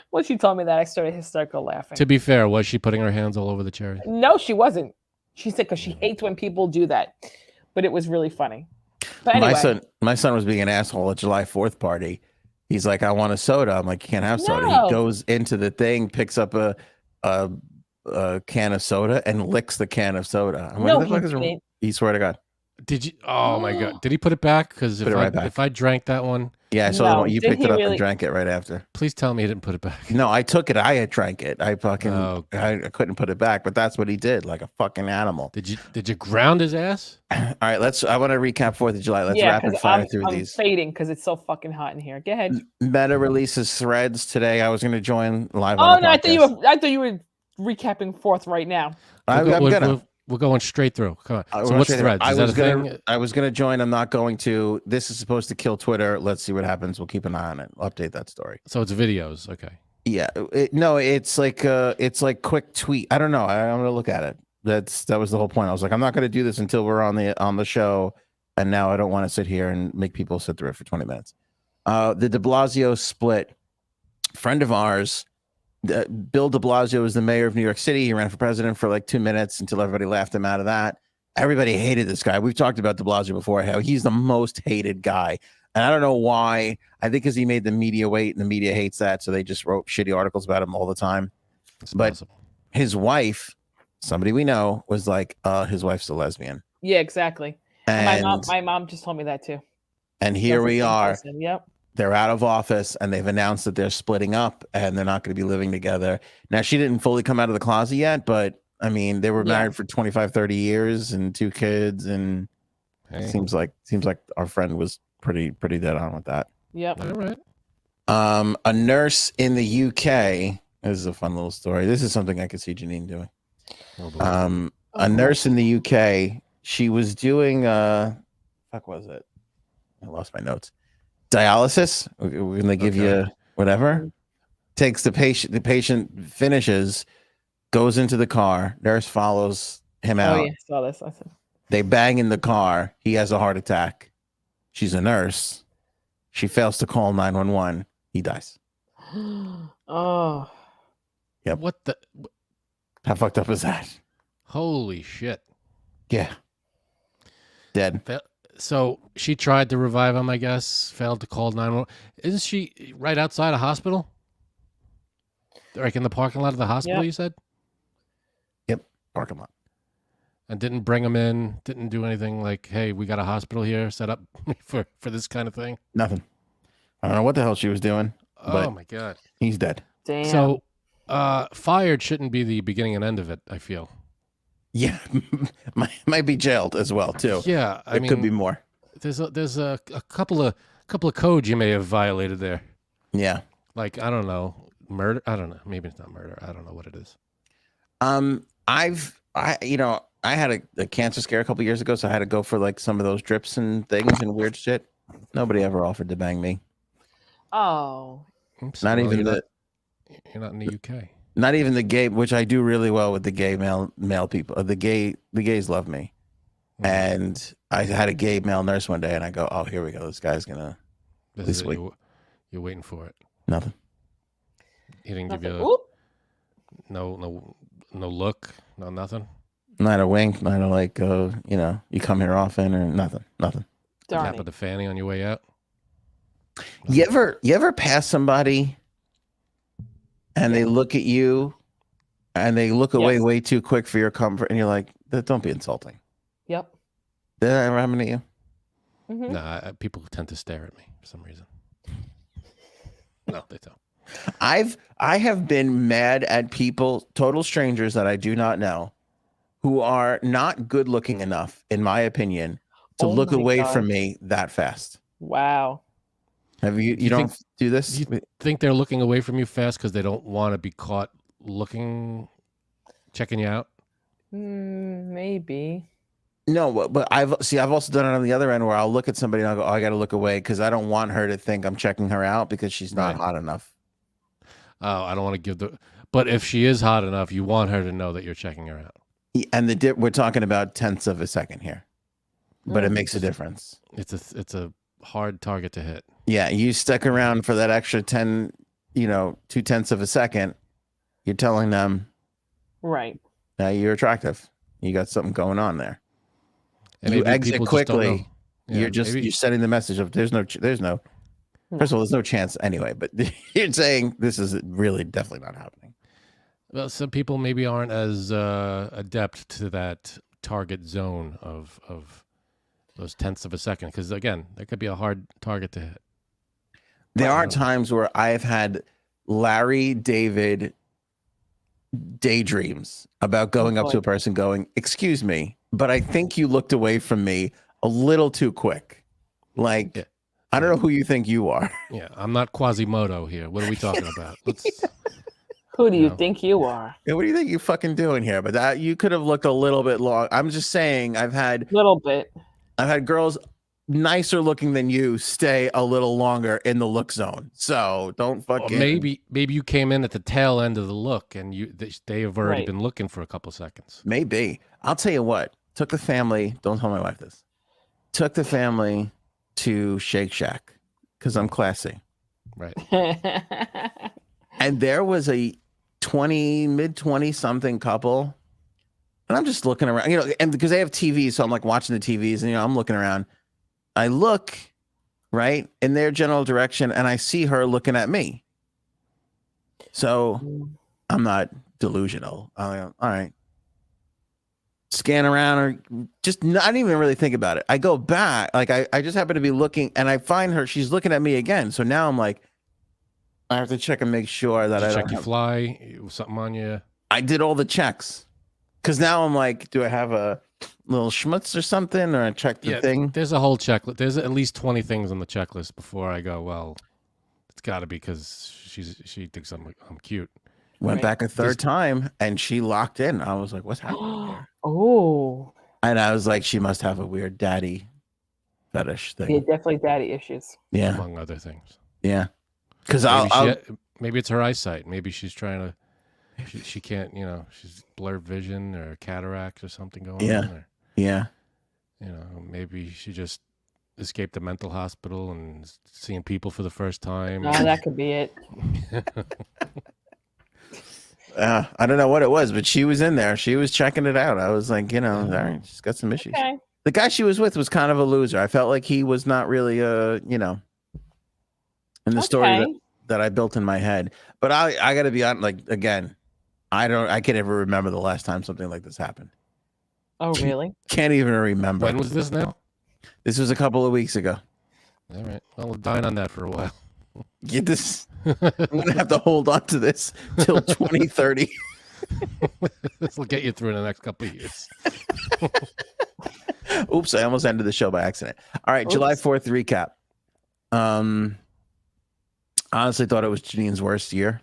S5: When she told me that, I started hysterical laughing.
S2: To be fair, was she putting her hands all over the cherries?
S5: No, she wasn't. She said because she hates when people do that. But it was really funny. But anyway.
S1: My son was being an asshole at July 4th party. He's like, I want a soda. I'm like, you can't have soda.
S5: No.
S1: He goes into the thing, picks up a can of soda and licks the can of soda. I'm
S5: No,
S1: like, he swear to God.
S2: Did you? Oh my God! Did he put it back? Because if I drank that one,
S1: yeah, I saw the one you picked it up and drank it right after.
S2: Please tell me he didn't put it back.
S1: No, I took it. I had drank it. I fucking I couldn't put it back, but that's what he did, like a fucking animal.
S2: Did you ground his ass?
S1: All right, I want to recap 4th of July. Let's rapid fire through these.
S5: I'm fading because it's so fucking hot in here. Go ahead.
S1: Meta releases Threads today. I was going to join live.
S5: Oh no, I thought you were recapping 4th right now.
S2: We're going straight through. Come on. So
S1: what's
S2: Threads?
S1: I was gonna join. I'm not going to. This is supposed to kill Twitter. Let's see what happens. We'll keep an eye on it. I'll update that story.
S2: So it's videos. Okay.
S1: Yeah. It's like quick tweet. I don't know. I'm gonna look at it. That was the whole point. I was like, I'm not gonna do this until we're on the show. And now I don't want to sit here and make people sit through it for 20 minutes. The de Blasio split. Friend of ours. Bill de Blasio was the mayor of New York City. He ran for president for like 2 minutes until everybody laughed him out of that. Everybody hated this guy. We've talked about de Blasio before, how he's the most hated guy. And I don't know why. I think because he made the media wait, and the media hates that. So they just wrote shitty articles about him all the time. But his wife, somebody we know, was like, his wife's a lesbian.
S5: Yeah, exactly.
S1: And
S5: my mom just told me that too.
S1: And here we are.
S5: Yep.
S1: They're out of office and they've announced that they're splitting up and they're not going to be living together. Now, she didn't fully come out of the closet yet, but I mean, they were married for 25, 30 years and 2 kids. And seems like our friend was pretty dead on with that.
S5: Yep.
S2: All right.
S1: A nurse in the UK. This is a fun little story. This is something I could see Janine doing. A nurse in the UK. She was doing fuck was it? I lost my notes. Dialysis. When they give you whatever, takes the patient finishes, goes into the car. Nurse follows him out.
S5: Oh yeah, saw this.
S1: They bang in the car. He has a heart attack. She's a nurse. She fails to call 911. He dies.
S5: Oh.
S1: Yep.
S2: What the?
S1: How fucked up is that?
S2: Holy shit.
S1: Yeah. Dead.
S2: So she tried to revive him, I guess. Failed to call 911. Isn't she right outside a hospital? Like in the parking lot of the hospital, you said?
S1: Yep. Parking lot.
S2: And didn't bring him in. Didn't do anything like, hey, we got a hospital here set up for this kind of thing.
S1: Nothing. I don't know what the hell she was doing.
S2: Oh my God.
S1: He's dead.
S5: Damn.
S2: So fired shouldn't be the beginning and end of it, I feel.
S1: Yeah. might be jailed as well, too.
S2: Yeah. I mean,
S1: could be more.
S2: There's a couple of codes you may have violated there.
S1: Yeah.
S2: Like, I don't know, murder. I don't know. Maybe it's not murder. I don't know what it is.
S1: I had a cancer scare a couple years ago, so I had to go for like some of those drips and things and weird shit. Nobody ever offered to bang me.
S5: Oh.
S2: Oops,
S1: Not even
S2: you're not in the UK.
S1: Not even the gay, which I do really well with the gay male people. The gays love me. Mm-hmm. And I had a gay male nurse one day, and I go, "Oh, here we go. This guy's gonna." This week,
S2: you're waiting for it.
S1: Nothing.
S2: He didn't give you no look, no nothing.
S1: Not a wink, not a like, you come here often, or nothing.
S2: Tap of the fanny on your way out.
S1: You ever pass somebody and they look at you and they look away way too quick for your comfort, and you're like, don't be insulting.
S5: Yep.
S1: Did that ever happen to you?
S5: Mm-hmm.
S2: Nah, people tend to stare at me for some reason. No, they don't.
S1: I have been mad at people, total strangers that I do not know, who are not good looking enough, in my opinion, to look away from me that fast.
S5: Wow.
S1: Have you don't do this?
S2: Do you think they're looking away from you fast because they don't want to be caught checking you out?
S5: Maybe.
S1: No, but I've also done it on the other end where I'll look at somebody and I'll go, "Oh, I got to look away," because I don't want her to think I'm checking her out because she's not hot enough.
S2: Oh, I don't want to give but if she is hot enough, you want her to know that you're checking her out.
S1: And we're talking about tenths of a second here, but it makes a difference.
S2: It's a hard target to hit.
S1: Yeah, you stuck around for that extra 10, 0.2 of a second. You're telling them,
S5: right?
S1: Now you're attractive. You got something going on there.
S2: And
S1: you exit quickly. Yeah, you're sending the message of there's no. First of all, there's no chance anyway. But you're saying this is really definitely not happening.
S2: Well, some people maybe aren't as adept to that target zone of those tenths of a second, because again, that could be a hard target to hit.
S1: There are times where I've had Larry David daydreams about going up to a person going, "Excuse me, but I think you looked away from me a little too quick." Like, I don't know who you think you are.
S2: Yeah, I'm not Quasimodo here. What are we talking about?
S5: Who do you think you are?
S1: Yeah, what do you think you fucking doing here? But that you could have looked a little bit long. I'm just saying, I've had girls nicer looking than you stay a little longer in the look zone. So don't fucking.
S2: Maybe you came in at the tail end of the look, and they have already been looking for a couple seconds.
S1: Maybe. I'll tell you what. Took the family. Don't tell my wife this. Took the family to Shake Shack because I'm classy.
S2: Right.
S1: And there was a mid-20 something couple, and I'm just looking around, and because they have TVs, so I'm like watching the TVs, and I'm looking around. I look right in their general direction, and I see her looking at me. So I'm not delusional. All right. scan around or just not even really think about it. I go back, like I just happen to be looking and I find her, she's looking at me again. So now I'm like, I have to check and make sure that
S2: Did you
S1: I
S2: check
S1: don't
S2: your
S1: have,
S2: fly, something on you.
S1: I did all the checks. Cause now I'm like, do I have a little schmutz or something? Or I check the thing.
S2: There's a whole checklist. There's at least 20 things on the checklist before I go, well, it's gotta be because she thinks I'm cute.
S1: Went back a third time and she locked in. I was like, what's happening here?
S5: Oh.
S1: And I was like, she must have a weird daddy fetish thing.
S5: Yeah, definitely daddy issues.
S1: Yeah.
S2: Among other things.
S1: Yeah. Because
S2: maybe it's her eyesight. Maybe she's trying to, she can't, she's blurred vision or cataracts or something going on. Or,
S1: yeah.
S2: Maybe she just escaped a mental hospital and is seeing people for the first time.
S5: No, that could be it.
S1: I don't know what it was, but she was in there. She was checking it out. I was like, all right, she's got some issues.
S5: Okay.
S1: The guy she was with was kind of a loser. I felt like he was not really in the story that I built in my head. But I got to be honest, like, again, I can't ever remember the last time something like this happened.
S5: Oh, really?
S1: Can't even remember.
S2: When was this now?
S1: This was a couple of weeks ago.
S2: All right. Well, we'll dine on that for a while.
S1: Get this. I'm going to have to hold on to this till 2030.
S2: This will get you through in the next couple of years.
S1: Oops, I almost ended the show by accident. All right, July 4th recap. Honestly thought it was Janine's worst year.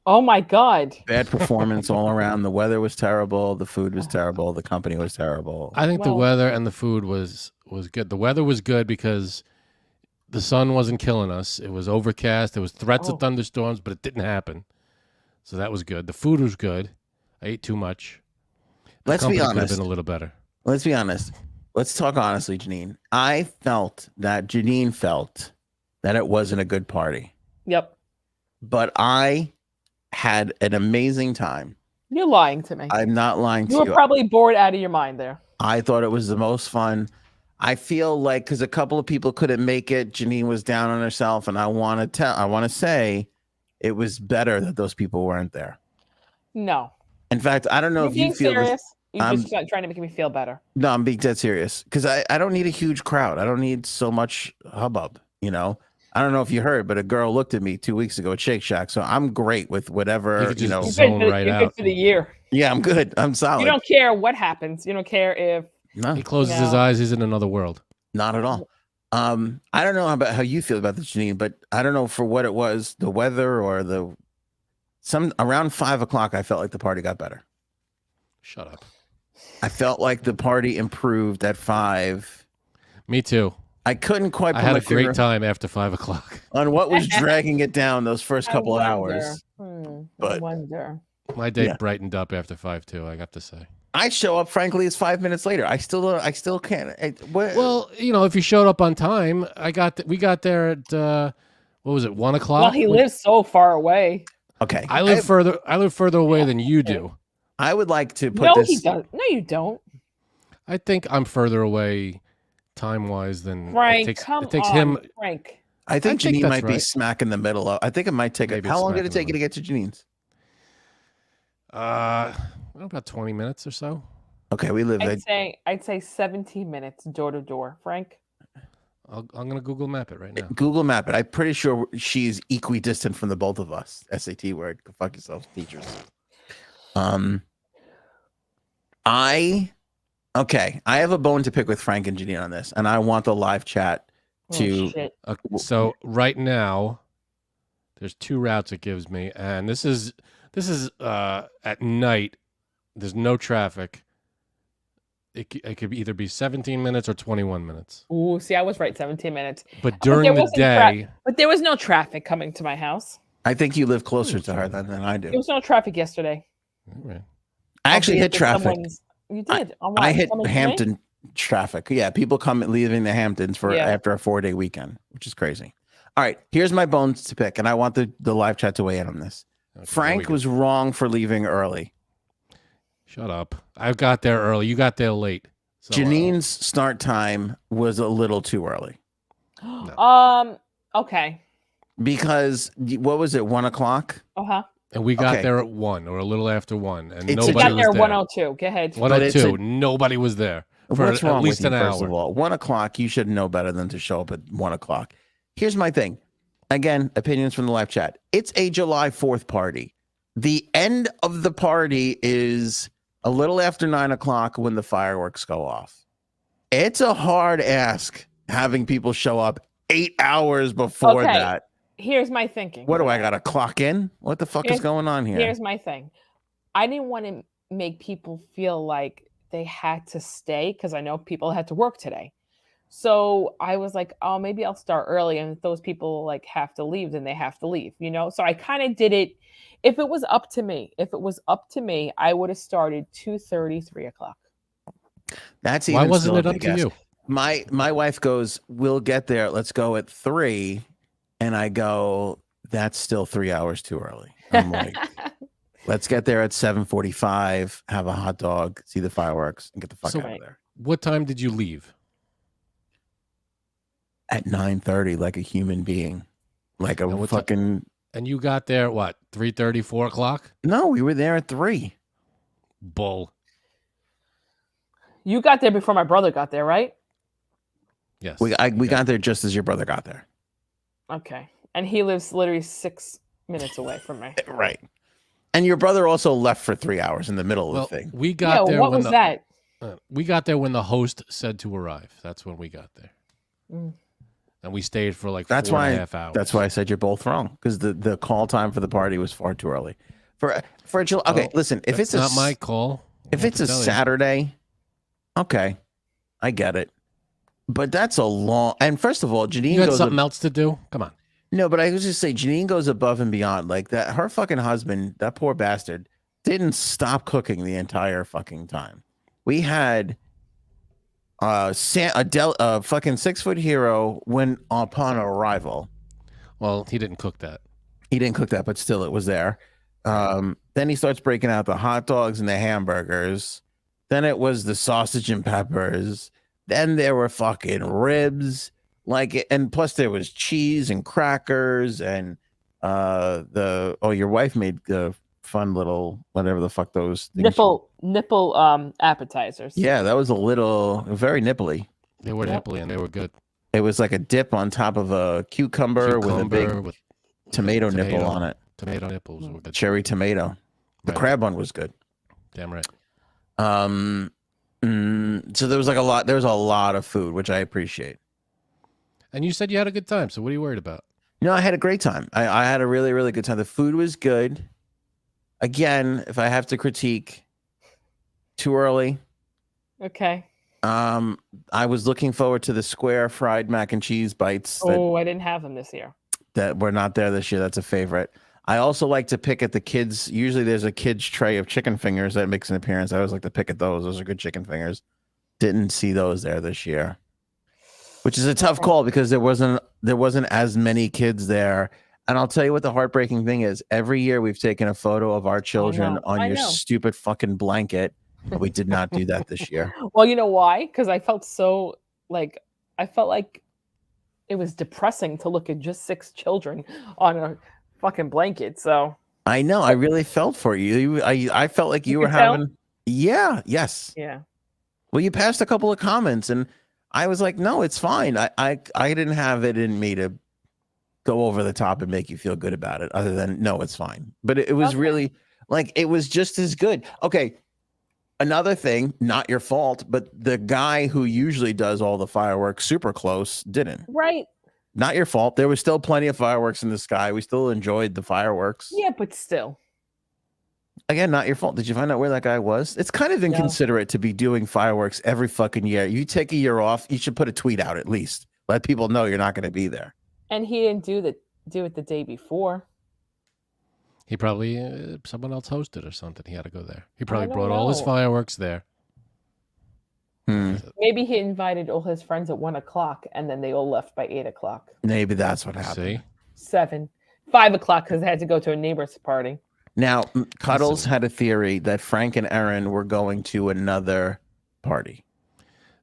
S5: Oh my God.
S1: Bad performance all around. The weather was terrible. The food was terrible. The company was terrible.
S2: I think the weather and the food was good. The weather was good because the sun wasn't killing us. It was overcast. There was threats of thunderstorms, but it didn't happen. So that was good. The food was good. I ate too much.
S1: Let's be honest.
S2: Could have been a little better.
S1: Let's be honest. Let's talk honestly, Janine. I felt that Janine felt that it wasn't a good party.
S5: Yep.
S1: But I had an amazing time.
S5: You're lying to me.
S1: I'm not lying to you.
S5: You were probably bored out of your mind there.
S1: I thought it was the most fun. I feel like because a couple of people couldn't make it, Janine was down on herself, and I want to say it was better that those people weren't there.
S5: No.
S1: In fact, I don't know if you feel
S5: serious. You're just trying to make me feel better.
S1: No, I'm being dead serious because I don't need a huge crowd. I don't need so much hubbub. I don't know if you heard, but a girl looked at me 2 weeks ago at Shake Shack. So I'm great with whatever,
S2: zone right out.
S5: You're good for the year.
S1: Yeah, I'm good. I'm solid.
S5: You don't care what happens. You don't care if
S1: no.
S2: He closes his eyes. He's in another world.
S1: Not at all. I don't know about how you feel about this, Janine, but I don't know for what it was, the weather or around 5 o'clock, I felt like the party got better.
S2: Shut up.
S1: I felt like the party improved at 5.
S2: Me too.
S1: I couldn't quite.
S2: I had a great time after 5 o'clock.
S1: On what was dragging it down those first couple hours.
S5: I wonder.
S2: My day brightened up after 5 too. I got to say.
S1: I show up, frankly, it's 5 minutes later. I still can't.
S2: Well, if you showed up on time, we got there at what was it, 1 o'clock?
S5: Well, he lives so far away.
S1: Okay,
S2: I live further away than you do.
S1: I would like to put
S5: No,
S1: this.
S5: he doesn't. No, you don't.
S2: I think I'm further away time-wise than
S5: Frank.
S2: it
S5: Come
S2: takes
S5: on,
S2: him.
S5: Frank.
S1: I think Janine
S2: that's
S1: might be
S2: right.
S1: smack in the middle of. I think it might take. How long did it take you to get to Janine's?
S2: About 20 minutes or so.
S1: Okay, we live.
S5: I'd say 17 minutes door to door. Frank.
S2: I'm gonna Google Map it right now.
S1: Google Map it. I'm pretty sure she's equidistant from the both of us. SAT word. Go fuck yourselves, teachers. I have a bone to pick with Frank and Janine on this, and I want the live chat to.
S2: So right now, there's 2 routes it gives me, and this is at night. There's no traffic. It could either be 17 minutes or 21 minutes.
S5: Ooh, see, I was right, 17 minutes.
S2: But during the day,
S5: but there was no traffic coming to my house.
S1: I think you live closer to her than I do.
S5: There was no traffic yesterday.
S2: Right.
S1: I actually hit traffic.
S5: You did.
S1: I hit Hampton traffic. Yeah, people leaving the Hamptons after a 4-day weekend, which is crazy. All right, here's my bones to pick, and I want the live chat to weigh in on this. Okay, Frank was wrong for leaving early.
S2: Shut up. I got there early. You got there late. So,
S1: Janine's start time was a little too early.
S5: Okay.
S1: Because what was it? 1 o'clock?
S5: Uh-huh.
S2: And we got
S1: Okay.
S2: there at 1 or a little after 1, and
S1: It's a
S2: nobody
S5: We got
S2: was
S5: there
S2: there.
S5: at 1:02. Go ahead.
S2: 1:02. Nobody was there for
S1: What's
S2: at
S1: wrong
S2: least
S1: with you,
S2: an
S1: first
S2: hour.
S1: of all? 1 o'clock, you should know better than to show up at 1 o'clock. Here's my thing. Again, opinions from the live chat. It's a July 4th party. The end of the party is a little after 9 o'clock when the fireworks go off. It's a hard ask having people show up 8 hours before
S5: Okay.
S1: that.
S5: Here's my thinking.
S1: What do I got to clock in? What the fuck is going on here?
S5: Here's my thing. I didn't want to make people feel like they had to stay because I know people had to work today. So I was like, oh, maybe I'll start early. And if those people like have to leave, then they have to leave, you know? So I kind of did it. If it was up to me, I would have started 2:30, 3 o'clock.
S1: That's even
S2: Why wasn't
S1: still a
S2: it up
S1: big
S2: to
S1: ask.
S2: you?
S1: My wife goes, we'll get there. Let's go at 3. And I go, that's still 3 hours too early. I'm like, let's get there at 7:45, have a hot dog, see the fireworks, and get the fuck out of there.
S2: What time did you leave?
S1: At 9:30, like a human being. Like a fucking...
S2: And you got there, what, 3:30, 4 o'clock?
S1: No, we were there at 3.
S2: Bull.
S5: You got there before my brother got there, right?
S2: Yes.
S1: We got there just as your brother got there.
S5: Okay. And he lives literally 6 minutes away from me.
S1: Right. And your brother also left for 3 hours in the middle of
S2: Well,
S1: the thing.
S2: we got there.
S5: What was that?
S2: We got there when the host said to arrive. That's when we got there.
S5: Mm.
S2: And we stayed for like
S1: That's
S2: 4.5 hours.
S1: That's why I said you're both wrong, because the call time for the party was far too early. Okay, listen, if
S2: That's
S1: it's
S2: not my call.
S1: If it's a Saturday, okay, I get it. But that's a long. And first of all, Janine
S2: You had
S1: goes
S2: something else to do? Come on.
S1: No, but I was just say Janine goes above and beyond. Like that, her fucking husband, that poor bastard, didn't stop cooking the entire fucking time. We had a fucking 6-foot hero when upon arrival.
S2: Well, he didn't cook that.
S1: He didn't cook that, but still, it was there. Then he starts breaking out the hot dogs and the hamburgers. Then it was the sausage and peppers. Then there were fucking ribs, and plus there was cheese and crackers and your wife made the fun little whatever the fuck those things.
S5: nipple appetizers.
S1: Yeah, that was very nipply.
S2: They were nipply and they were good.
S1: It was like a dip on top of a cucumber with a big tomato nipple on it.
S2: Tomato nipples were good.
S1: Cherry tomato. The crab one was good.
S2: Damn right.
S1: So there was a lot of food, which I appreciate.
S2: And you said you had a good time. So what are you worried about?
S1: No, I had a great time. I had a really, really good time. The food was good. Again, if I have to critique, too early.
S5: Okay.
S1: I was looking forward to the square fried mac and cheese bites.
S5: I didn't have them this year.
S1: That were not there this year. That's a favorite. I also like to pick at the kids. Usually there's a kid's tray of chicken fingers that makes an appearance. I always like to pick at those. Those are good chicken fingers. Didn't see those there this year, which is a tough call because there wasn't as many kids there. And I'll tell you what the heartbreaking thing is. Every year we've taken a photo of our children on your stupid fucking blanket. But we did not do that this year.
S5: Well, you know why? Because I felt like it was depressing to look at just 6 children on a fucking blanket. So
S1: I know. I really felt for you. I felt like you were having. Yeah. Yes.
S5: Yeah.
S1: Well, you passed a couple of comments, and I was like, no, it's fine. I didn't have it in me to go over the top and make you feel good about it. Other than no, it's fine. But it was really it was just as good. Okay. Another thing, not your fault, but the guy who usually does all the fireworks super close didn't.
S5: Right.
S1: Not your fault. There was still plenty of fireworks in the sky. We still enjoyed the fireworks.
S5: Yeah, but still.
S1: Again, not your fault. Did you find out where that guy was? It's kind of inconsiderate to be doing fireworks every fucking year. You take a year off, you should put a tweet out at least. Let people know you're not going to be there.
S5: And he didn't do it the day before.
S2: He probably someone else hosted or something. He had to go there. He probably brought all his fireworks there.
S5: Maybe he invited all his friends at 1 o'clock, and then they all left by 8 o'clock.
S1: Maybe that's what happened.
S2: See?
S5: 7, 5 o'clock because they had to go to a neighbor's party.
S1: Now, Cuddles had a theory that Frank and Erin were going to another party.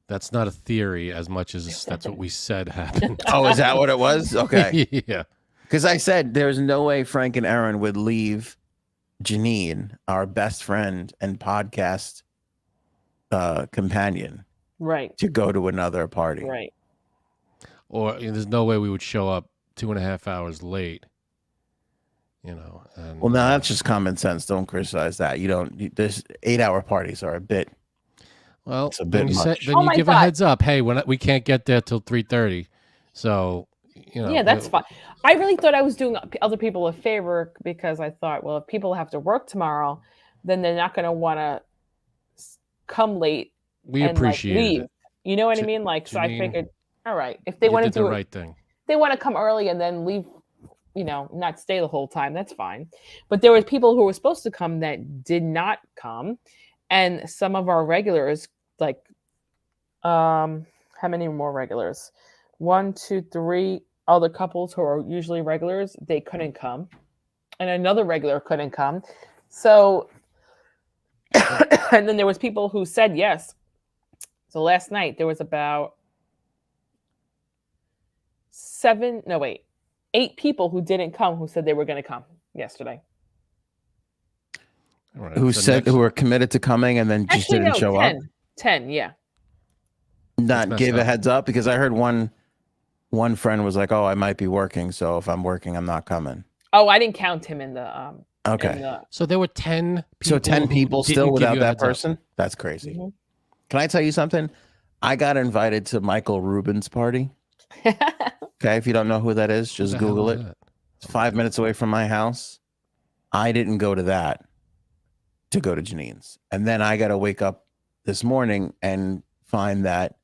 S2: That's not a theory as much as that's what we said happened.
S1: Oh, is that what it was? Okay.
S2: Yeah.
S1: Because I said there's no way Frank and Erin would leave Janine, our best friend and podcast companion,
S5: Right.
S1: to go to another party.
S5: Right.
S2: Or there's no way we would show up 2.5 hours late. You know. And,
S1: Well, no, that's just common sense. Don't criticize that. You don't. There's 8-hour parties are a bit.
S2: Well,
S1: it's a bit
S2: then
S1: much.
S2: Then you give a heads up. Hey, we can't get there till 3:30. So, you know.
S5: Yeah, that's fine. I really thought I was doing other people a favor because I thought, well, if people have to work tomorrow, then they're not going to want to come late.
S2: We
S5: and
S2: appreciate
S5: leave.
S2: it.
S5: You know what I mean? Like, so I
S2: Janine,
S5: figured, all right, if they
S2: you
S5: want to
S2: did
S5: do
S2: the
S5: it,
S2: right thing.
S5: they want to come early and then leave, you know, not stay the whole time. That's fine. But there were people who were supposed to come that did not come, and some of our regulars, like, how many more regulars? 1, 2, 3 other couples who are usually regulars, they couldn't come, and another regular couldn't come. So, and then there was people who said yes. So last night there was about 8 people who didn't come who said they were going to come yesterday.
S2: All right,
S1: Who
S2: so
S1: said who were committed to coming and then just didn't show
S5: 10,
S1: up?
S5: 10, yeah.
S1: Not give a heads up, because I heard one friend was like, "Oh, I might be working, so if I'm working, I'm not coming."
S5: Oh, I didn't count him in the
S1: Okay.
S2: So there were 10 people.
S1: So 10 people still
S2: give
S1: without
S2: you a
S1: that
S2: heads up.
S1: person? That's crazy.
S5: Mhm.
S1: Can I tell you something? I got invited to Michael Rubin's party. Okay, if you don't know who that is, just
S2: the hell
S1: Google
S2: is
S1: it.
S2: that?
S1: It's 5 minutes away from my house. I didn't go to that to go to Janine's. And then I got to wake up this morning and find that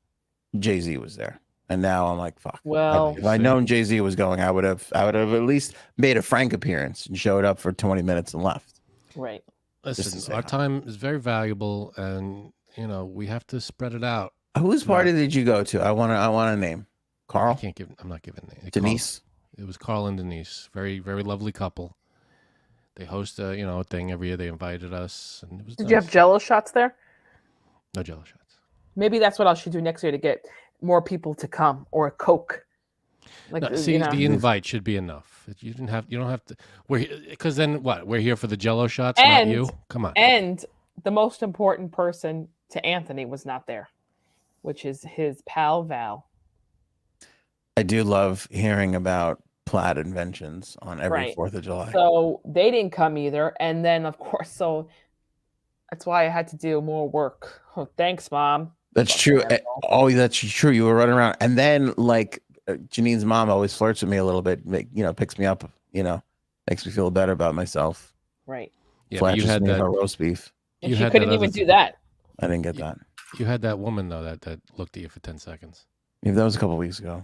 S1: Jay-Z was there. And now I'm like, fuck.
S5: Well,
S1: if I'd known Jay-Z was going, I would have at least made a frank appearance and showed up for 20 minutes and left.
S5: right.
S2: Listen, our time is very valuable, and you know we have to spread it out.
S1: Whose party did you go to? I want a name. Carl?
S2: I'm not giving a name.
S1: Denise?
S2: It was Carl and Denise. Very, very lovely couple. They host a thing every year. They invited us, and it was.
S5: Did you have Jello shots there?
S2: No Jello shots.
S5: Maybe that's what I should do next year to get more people to come, or a Coke. Like,
S2: No, see, the invite should be enough. You don't have to. Because then what? We're here for the Jello shots, not you. Come on.
S5: And the most important person to Anthony was not there, which is his pal Val.
S1: I do love hearing about plaid inventions on every
S5: Right.
S1: 4th of July.
S5: So they didn't come either. And then, of course, so that's why I had to do more work. Oh, thanks, Mom.
S1: That's true. Oh, that's true. You were running around. And then, like, Janine's mom always flirts with me a little bit, picks me up, makes me feel better about myself.
S5: Right.
S2: Yeah, but you
S1: Flashes
S2: had
S1: me
S2: that
S1: about roast beef.
S5: And she couldn't even do that.
S1: I didn't get that.
S2: You had that woman, though, that looked at you for 10 seconds.
S1: Yeah, that was a couple weeks ago.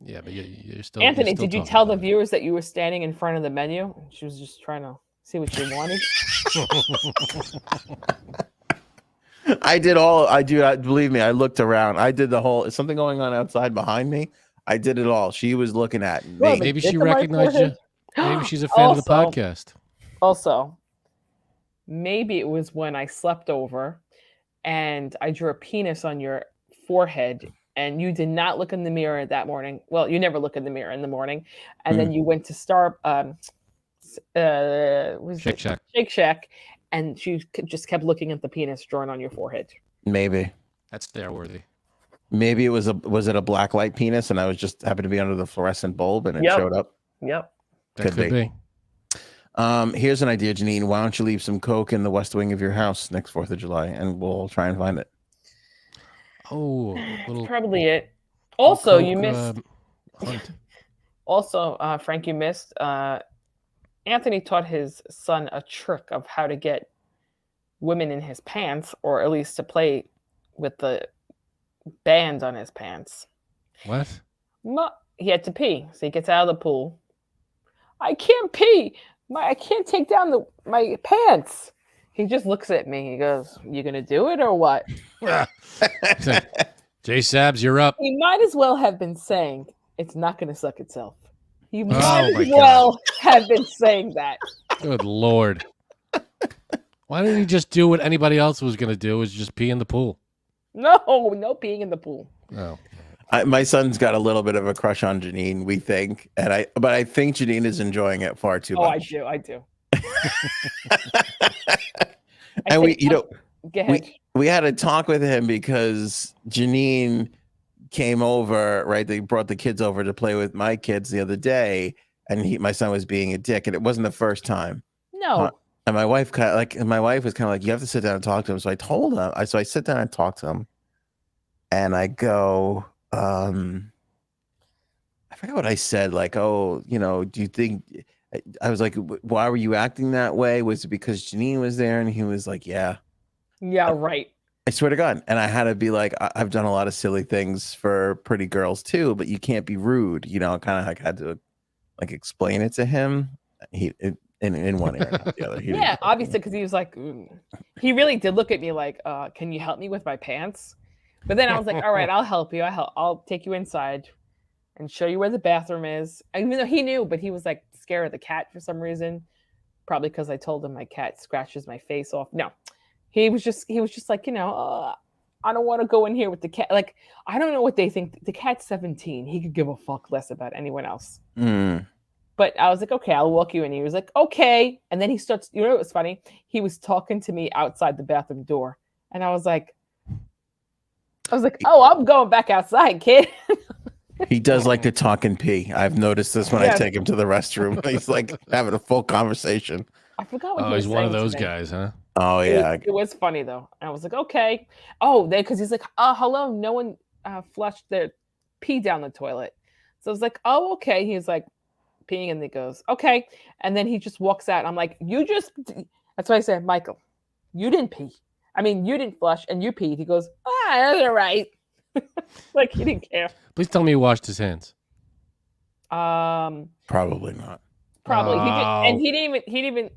S2: Yeah, but you're still.
S5: Anthony,
S2: you're still
S5: did you
S2: talking
S5: tell the
S2: about it.
S5: viewers that you were standing in front of the menu? She was just trying to see what you wanted.
S1: I do. Believe me, I looked around. I did the whole. Is something going on outside behind me? I did it all. She was looking at me.
S5: Well,
S2: Maybe
S5: It's
S2: she
S5: on my
S2: recognized you.
S5: forehead.
S2: Maybe she's a fan of the
S5: Also-
S2: podcast.
S5: Also, maybe it was when I slept over and I drew a penis on your forehead and you did not look in the mirror that morning. Well, you never look in the mirror in the morning. And then you went to
S2: Shake Shack.
S5: Shake Shack, and she just kept looking at the penis drawn on your forehead.
S1: Maybe.
S2: That's stare worthy.
S1: Maybe it was a black light penis, and I was just happened to be under the fluorescent bulb, and it
S5: Yep.
S1: showed up.
S5: Yep.
S2: That could be.
S1: Here's an idea, Janine. Why don't you leave some Coke in the west wing of your house next 4th of July, and we'll try and find it.
S2: Oh,
S5: That's probably it. Also, you
S2: Coke,
S5: missed.
S2: Hunt.
S5: Also, Frank, you missed. Anthony taught his son a trick of how to get women in his pants, or at least to play with the band on his pants.
S2: What?
S5: He had to pee, so he gets out of the pool. I can't pee. I can't take down my pants. He just looks at me. He goes, "You gonna do it or what?"
S2: He's like, Jay Sabs, you're up.
S5: He might as well have been saying, "It's not gonna suck itself." He might
S2: my
S5: as
S2: God.
S5: well have been saying that.
S2: Good Lord. Why didn't he just do what anybody else was going to do, is just pee in the pool?
S5: No peeing in the pool.
S2: Oh.
S1: My son's got a little bit of a crush on Janine, we think, but I think Janine is enjoying it far too
S5: Oh,
S1: much.
S5: I do.
S1: And we, you know,
S5: Go ahead.
S1: we had a talk with him because Janine came over, right? They brought the kids over to play with my kids the other day, and my son was being a dick, and it wasn't the first time.
S5: No.
S1: And my wife was kind of like, you have to sit down and talk to him. So I told him, so I sit down and talk to him, and I go, I forgot what I said. Like, oh, you know, do you think? I was like, why were you acting that way? Was it because Janine was there? And he was like, yeah.
S5: Yeah, right.
S1: I swear to God. And I had to be like, I've done a lot of silly things for pretty girls too, but you can't be rude. You know, I kind of like had to like explain it to him. In one area, not the other.
S5: Yeah, obviously, because he was like, he really did look at me like, can you help me with my pants? But then I was like, all right, I'll help you. I'll take you inside and show you where the bathroom is. Even though he knew, but he was like scared of the cat for some reason. Probably because I told him my cat scratches my face off. No, he was just like, you know, I don't want to go in here with the cat. Like, I don't know what they think. The cat's 17. He could give a fuck less about anyone else. But I was like, okay, I'll walk you in. He was like, okay. And then he starts, you know what was funny? He was talking to me outside the bathroom door. And I was like, oh, I'm going back outside, kid.
S1: He does like to talk and pee. I've noticed this when I take him to the restroom. He's like having a full conversation.
S5: I forgot what
S2: Oh,
S5: he was
S2: he's one of
S5: saying
S2: those
S5: today.
S2: guys, huh?
S1: Oh, yeah.
S5: It was funny, though. And I was like, okay. Oh, because he's like, hello, no one flushed their pee down the toilet. So I was like, oh, okay. He was like peeing, and he goes, okay. And then he just walks out. And I'm like, that's why I said, Michael, you didn't pee. I mean, you didn't flush, and you peed. He goes, that's all right. Like, he didn't care.
S2: Please tell me he washed his hands.
S1: Probably not.
S5: Probably. He didn't even.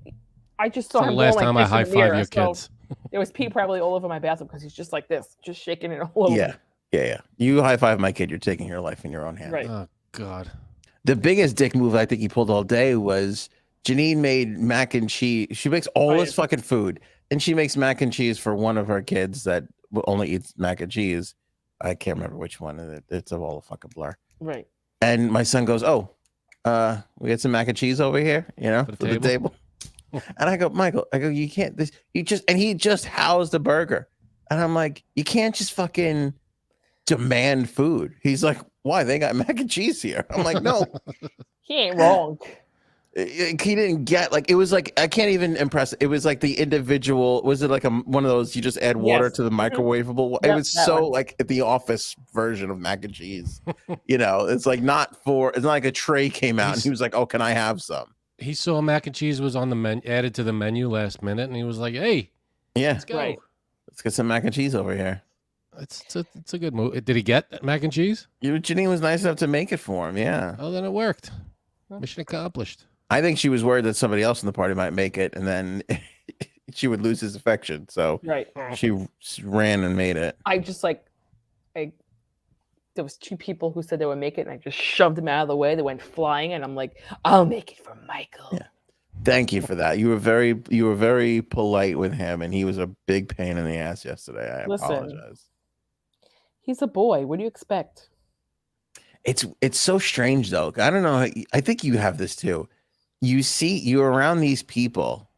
S5: I just saw
S2: It's the
S5: him
S2: last
S5: going
S2: time
S5: like
S2: I
S5: this in
S2: high
S5: the
S2: five
S5: mirror,
S2: your
S5: so
S2: kids.
S5: there was pee probably all over my bathroom because he's just like this, just shaking it all over.
S1: Yeah. You high five my kid, you're taking your life in your own hands.
S5: Right.
S2: Oh God.
S1: The biggest dick move I think he pulled all day was Janine made mac and cheese. She makes all this fucking food, and she makes mac and cheese for one of her kids that only eats mac and cheese. I can't remember which one. It's all a fucking blur.
S5: Right.
S1: And my son goes, "Oh, we got some mac and cheese over here, you know, for the table." And I go, Michael, you can't. He just housed the burger, and I'm like, you can't just fucking demand food. He's like, why? They got mac and cheese here. I'm like, no,
S5: he ain't wrong.
S1: He didn't get, like, it was like, I can't even impress. It was like the individual, was it like one of those, you just add water to the microwavable? It was so like the Office version of mac and cheese. You know, it's like it's not like a tray came out and he was like, oh, can I have some?
S2: He saw mac and cheese was on the menu, added to the menu last minute, and he was like, hey, let's go.
S5: Right.
S1: Let's get some mac and cheese over here.
S2: It's a good move. Did he get mac and cheese?
S1: Janine was nice enough to make it for him. Yeah.
S2: Oh, then it worked. Mission accomplished.
S1: I think she was worried that somebody else in the party might make it, and then she would lose his affection. So she ran and made it.
S5: There was two people who said they would make it, and I just shoved them out of the way. They went flying, and I'm like, I'll make it for Michael.
S1: Yeah. Thank you for that. You were very polite with him, and he was a big pain in the ass yesterday. I apologize.
S5: He's a boy. What do you expect?
S1: It's so strange though. I don't know. I think you have this too. You're around these people,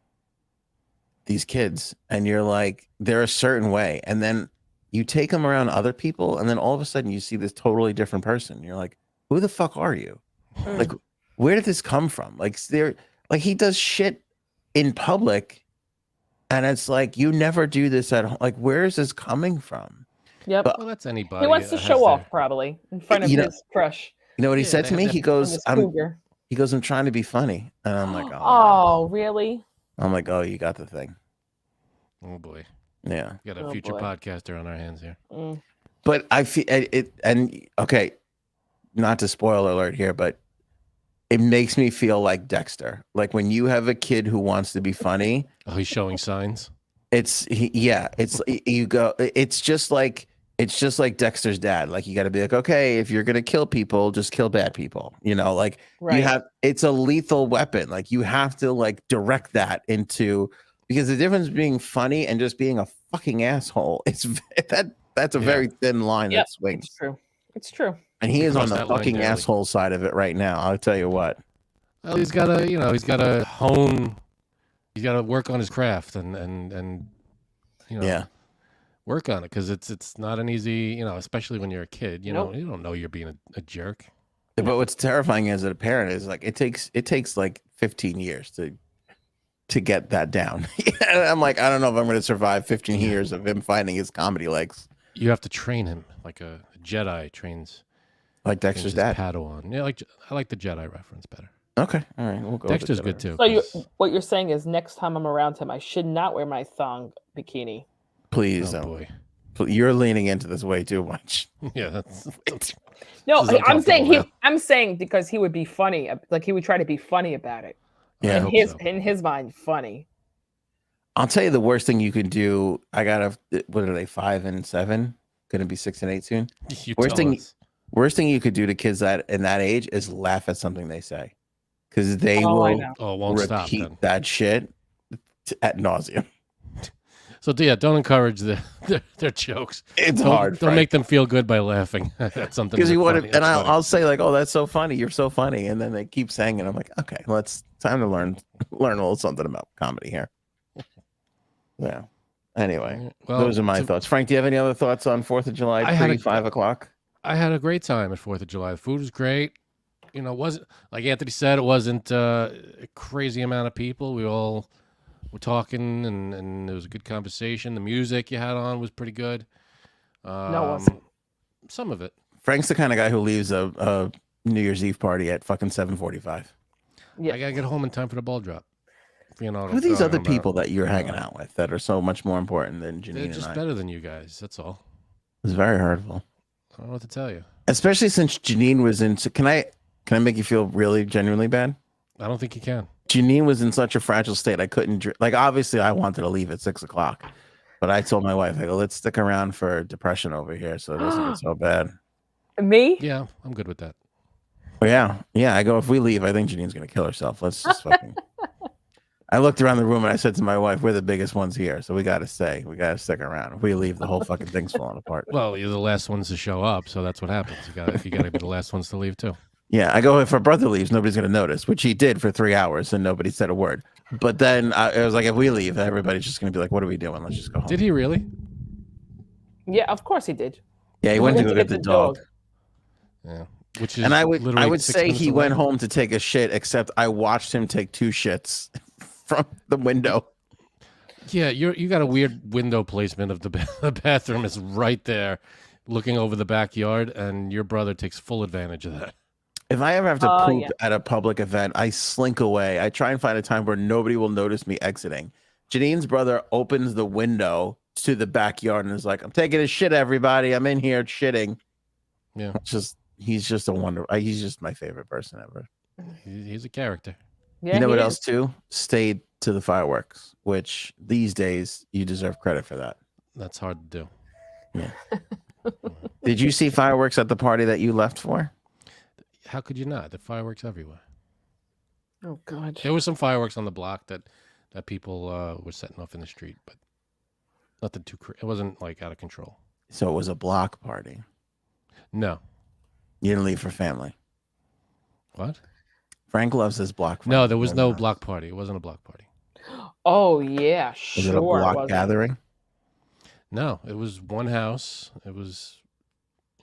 S1: these kids, and you're like, they're a certain way. And then you take them around other people, and then all of a sudden you see this totally different person. You're like, who the fuck are you? Like, where did this come from? Like, he does shit in public, and it's like, you never do this at home. Like, where is this coming from?
S5: Yep.
S2: Well, that's anybody.
S5: He wants to show off, probably, in front of his crush.
S1: You know what he said to me? He goes, I'm trying to be funny. And I'm like,
S5: oh, really?
S1: I'm like, oh, you got the thing.
S2: Oh, boy.
S1: Yeah.
S2: We got a future podcaster on our hands here.
S1: But I feel it, and okay, not to spoil alert here, but it makes me feel like Dexter. Like when you have a kid who wants to be funny.
S2: Oh, he's showing signs.
S1: It's just like Dexter's dad. Like, you got to be like, okay, if you're going to kill people, just kill bad people. You know, like it's a lethal weapon. Like, you have to like direct that into, because the difference being funny and just being a fucking asshole, that's a very thin line that swings.
S5: It's true.
S1: And he is on the fucking asshole side of it right now. I'll tell you what.
S2: Well, he's got to hone He's got to work on his craft and you know, work on it because it's not an easy, especially when you're a kid. You don't know you're being a jerk.
S1: But what's terrifying as a parent is like it takes like 15 years to get that down. I'm like, I don't know if I'm going to survive 15 years of him finding his comedy legs.
S2: You have to train him like a Jedi trains.
S1: Like Dexter's dad.
S2: Padawan. Yeah, I like the Jedi reference better.
S1: Okay, all right, we'll go.
S2: Dexter's good too.
S5: So what you're saying is next time I'm around him, I should not wear my thong bikini.
S1: Please,
S2: boy.
S1: You're leaning into this way too much.
S2: Yeah, that's
S5: no. I'm saying because he would be funny, like he would try to be funny about it.
S1: Yeah,
S5: in his mind, funny.
S1: I'll tell you the worst thing you can do. I got what are they, 5 and 7? Going to be 6 and 8 soon. Worst thing you could do to kids in that age is laugh at something they say, because they will repeat that shit ad nauseum.
S2: So don't encourage their jokes.
S1: It's hard.
S2: Don't make them feel good by laughing at something.
S1: Because I'll say like, "Oh, that's so funny. You're so funny," and then they keep saying it. I'm like, "Okay, time to learn a little something about comedy here." Yeah. Anyway, those are my thoughts. Frank, do you have any other thoughts on 4th of July pre 5 o'clock?
S2: I had a great time at 4th of July. The food was great. It wasn't, like Anthony said, it wasn't a crazy amount of people. We all were talking, and there was a good conversation. The music you had on was pretty good. Some of it.
S1: Frank's the kind of guy who leaves a New Year's Eve party at fucking 7:45.
S2: Yeah, I gotta get home in time for the ball drop. Who are
S1: these other people that you're hanging out with that are so much more important than Janine and I?
S2: They're just better than you guys. That's all.
S1: It's very hurtful.
S2: I don't know what to tell you. Especially
S1: since Janine was in. Can I make you feel really genuinely bad?
S2: I don't think you can.
S1: Janine was in such a fragile state. I couldn't obviously I wanted to leave at 6 o'clock, but I told my wife, I go, let's stick around for depression over here so it doesn't get so bad.
S5: Me?
S2: Yeah, I'm good with that.
S1: Well, yeah. I go, if we leave, I think Janine's gonna kill herself. Let's just fucking. I looked around the room and I said to my wife, we're the biggest ones here, so we got to stay. We got to stick around. If we leave, the whole fucking thing's falling apart.
S2: Well, you're the last ones to show up, so that's what happens. You got to be the last ones to leave too.
S1: Yeah, I go, if our brother leaves, nobody's going to notice, which he did for 3 hours and nobody said a word. But then it was like, if we leave, everybody's just going to be like, what are we doing? Let's just go home.
S2: Did he really?
S5: Yeah, of course he did.
S1: Yeah, he went to go get the dog.
S2: Yeah. Which is
S1: and I would say he went home to take a shit, except I watched him take 2 shits from the window.
S2: Yeah, you got a weird window placement of the bathroom is right there, looking over the backyard, and your brother takes full advantage of that.
S1: If I ever have to poop at a public event, I slink away. I try and find a time where nobody will notice me exiting. Janine's brother opens the window to the backyard and is like, I'm taking a shit, everybody. I'm in here shitting.
S2: Yeah.
S1: He's just a wonder. He's just my favorite person ever.
S2: He's a character.
S5: Yeah,
S1: you know what else too? Stayed to the fireworks, which these days you deserve credit for that.
S2: That's hard to do.
S1: Yeah. Did you see fireworks at the party that you left for?
S2: How could you not? The fireworks everywhere.
S5: Oh God.
S2: There was some fireworks on the block that people were setting off in the street, but nothing too it wasn't like out of control.
S1: So it was a block party.
S2: No.
S1: You didn't leave for family.
S2: What?
S1: Frank loves his block party.
S2: No, there was no block party. It wasn't a block party.
S5: Oh yeah, sure.
S1: Was it a block gathering?
S2: No, it was one house. It was,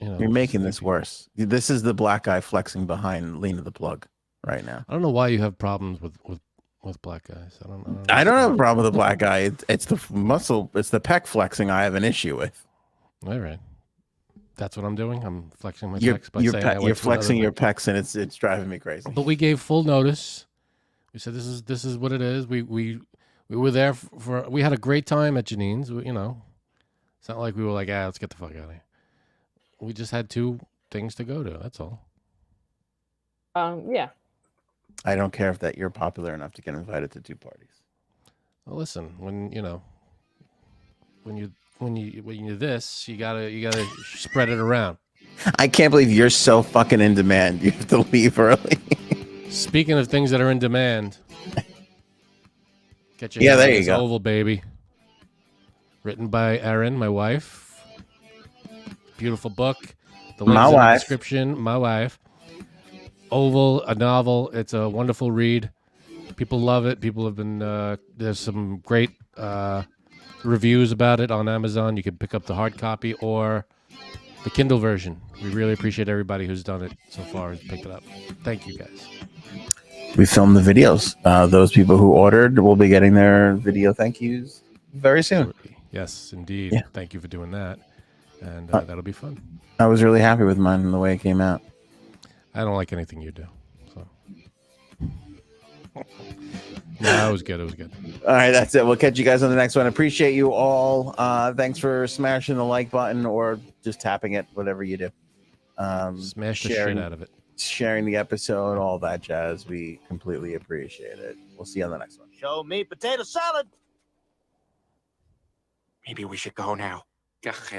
S1: You're making this worse. This is the black guy flexing behind Lena the Plug right now.
S2: I don't know why you have problems with black guys.
S1: I don't have a problem with the black guy. It's the muscle. It's the pec flexing I have an issue with.
S2: All right. That's what I'm doing. I'm flexing my pecs.
S1: You're flexing your pecs, and it's driving me crazy.
S2: But we gave full notice. We said this is what it is. We were there for. We had a great time at Janine's. It's not like we were like, let's get the fuck out of here. We just had 2 things to go to. That's all.
S5: Yeah.
S1: I don't care if that you're popular enough to get invited to 2 parties.
S2: Well, listen, when you're this, you gotta spread it around.
S1: I can't believe you're so fucking in demand. You have to leave early.
S2: Speaking of things that are in demand, get your
S1: there you go.
S2: Oval Baby, written by Erin, my wife. Beautiful book. The links in the description. My wife. Oval, a novel. It's a wonderful read. People love it. People have been there's some great reviews about it on Amazon. You can pick up the hard copy or the Kindle version. We really appreciate everybody who's done it so far has picked it up. Thank you guys.
S1: We filmed the videos. Those people who ordered will be getting their video thank yous very soon.
S2: Yes, indeed.
S1: Yeah.
S2: Thank you for doing that. And that'll be fun.
S1: I was really happy with mine and the way it came out.
S2: I don't like anything you do. So. No, it was good. It was good.
S1: All right, that's it. We'll catch you guys on the next one. Appreciate you all. Thanks for smashing the like button or just tapping it, whatever you do.
S2: Smash the shit out of it.
S1: Sharing the episode, all that jazz. We completely appreciate it. We'll see you on the next one.
S10: Show me potato salad. Maybe we should go now.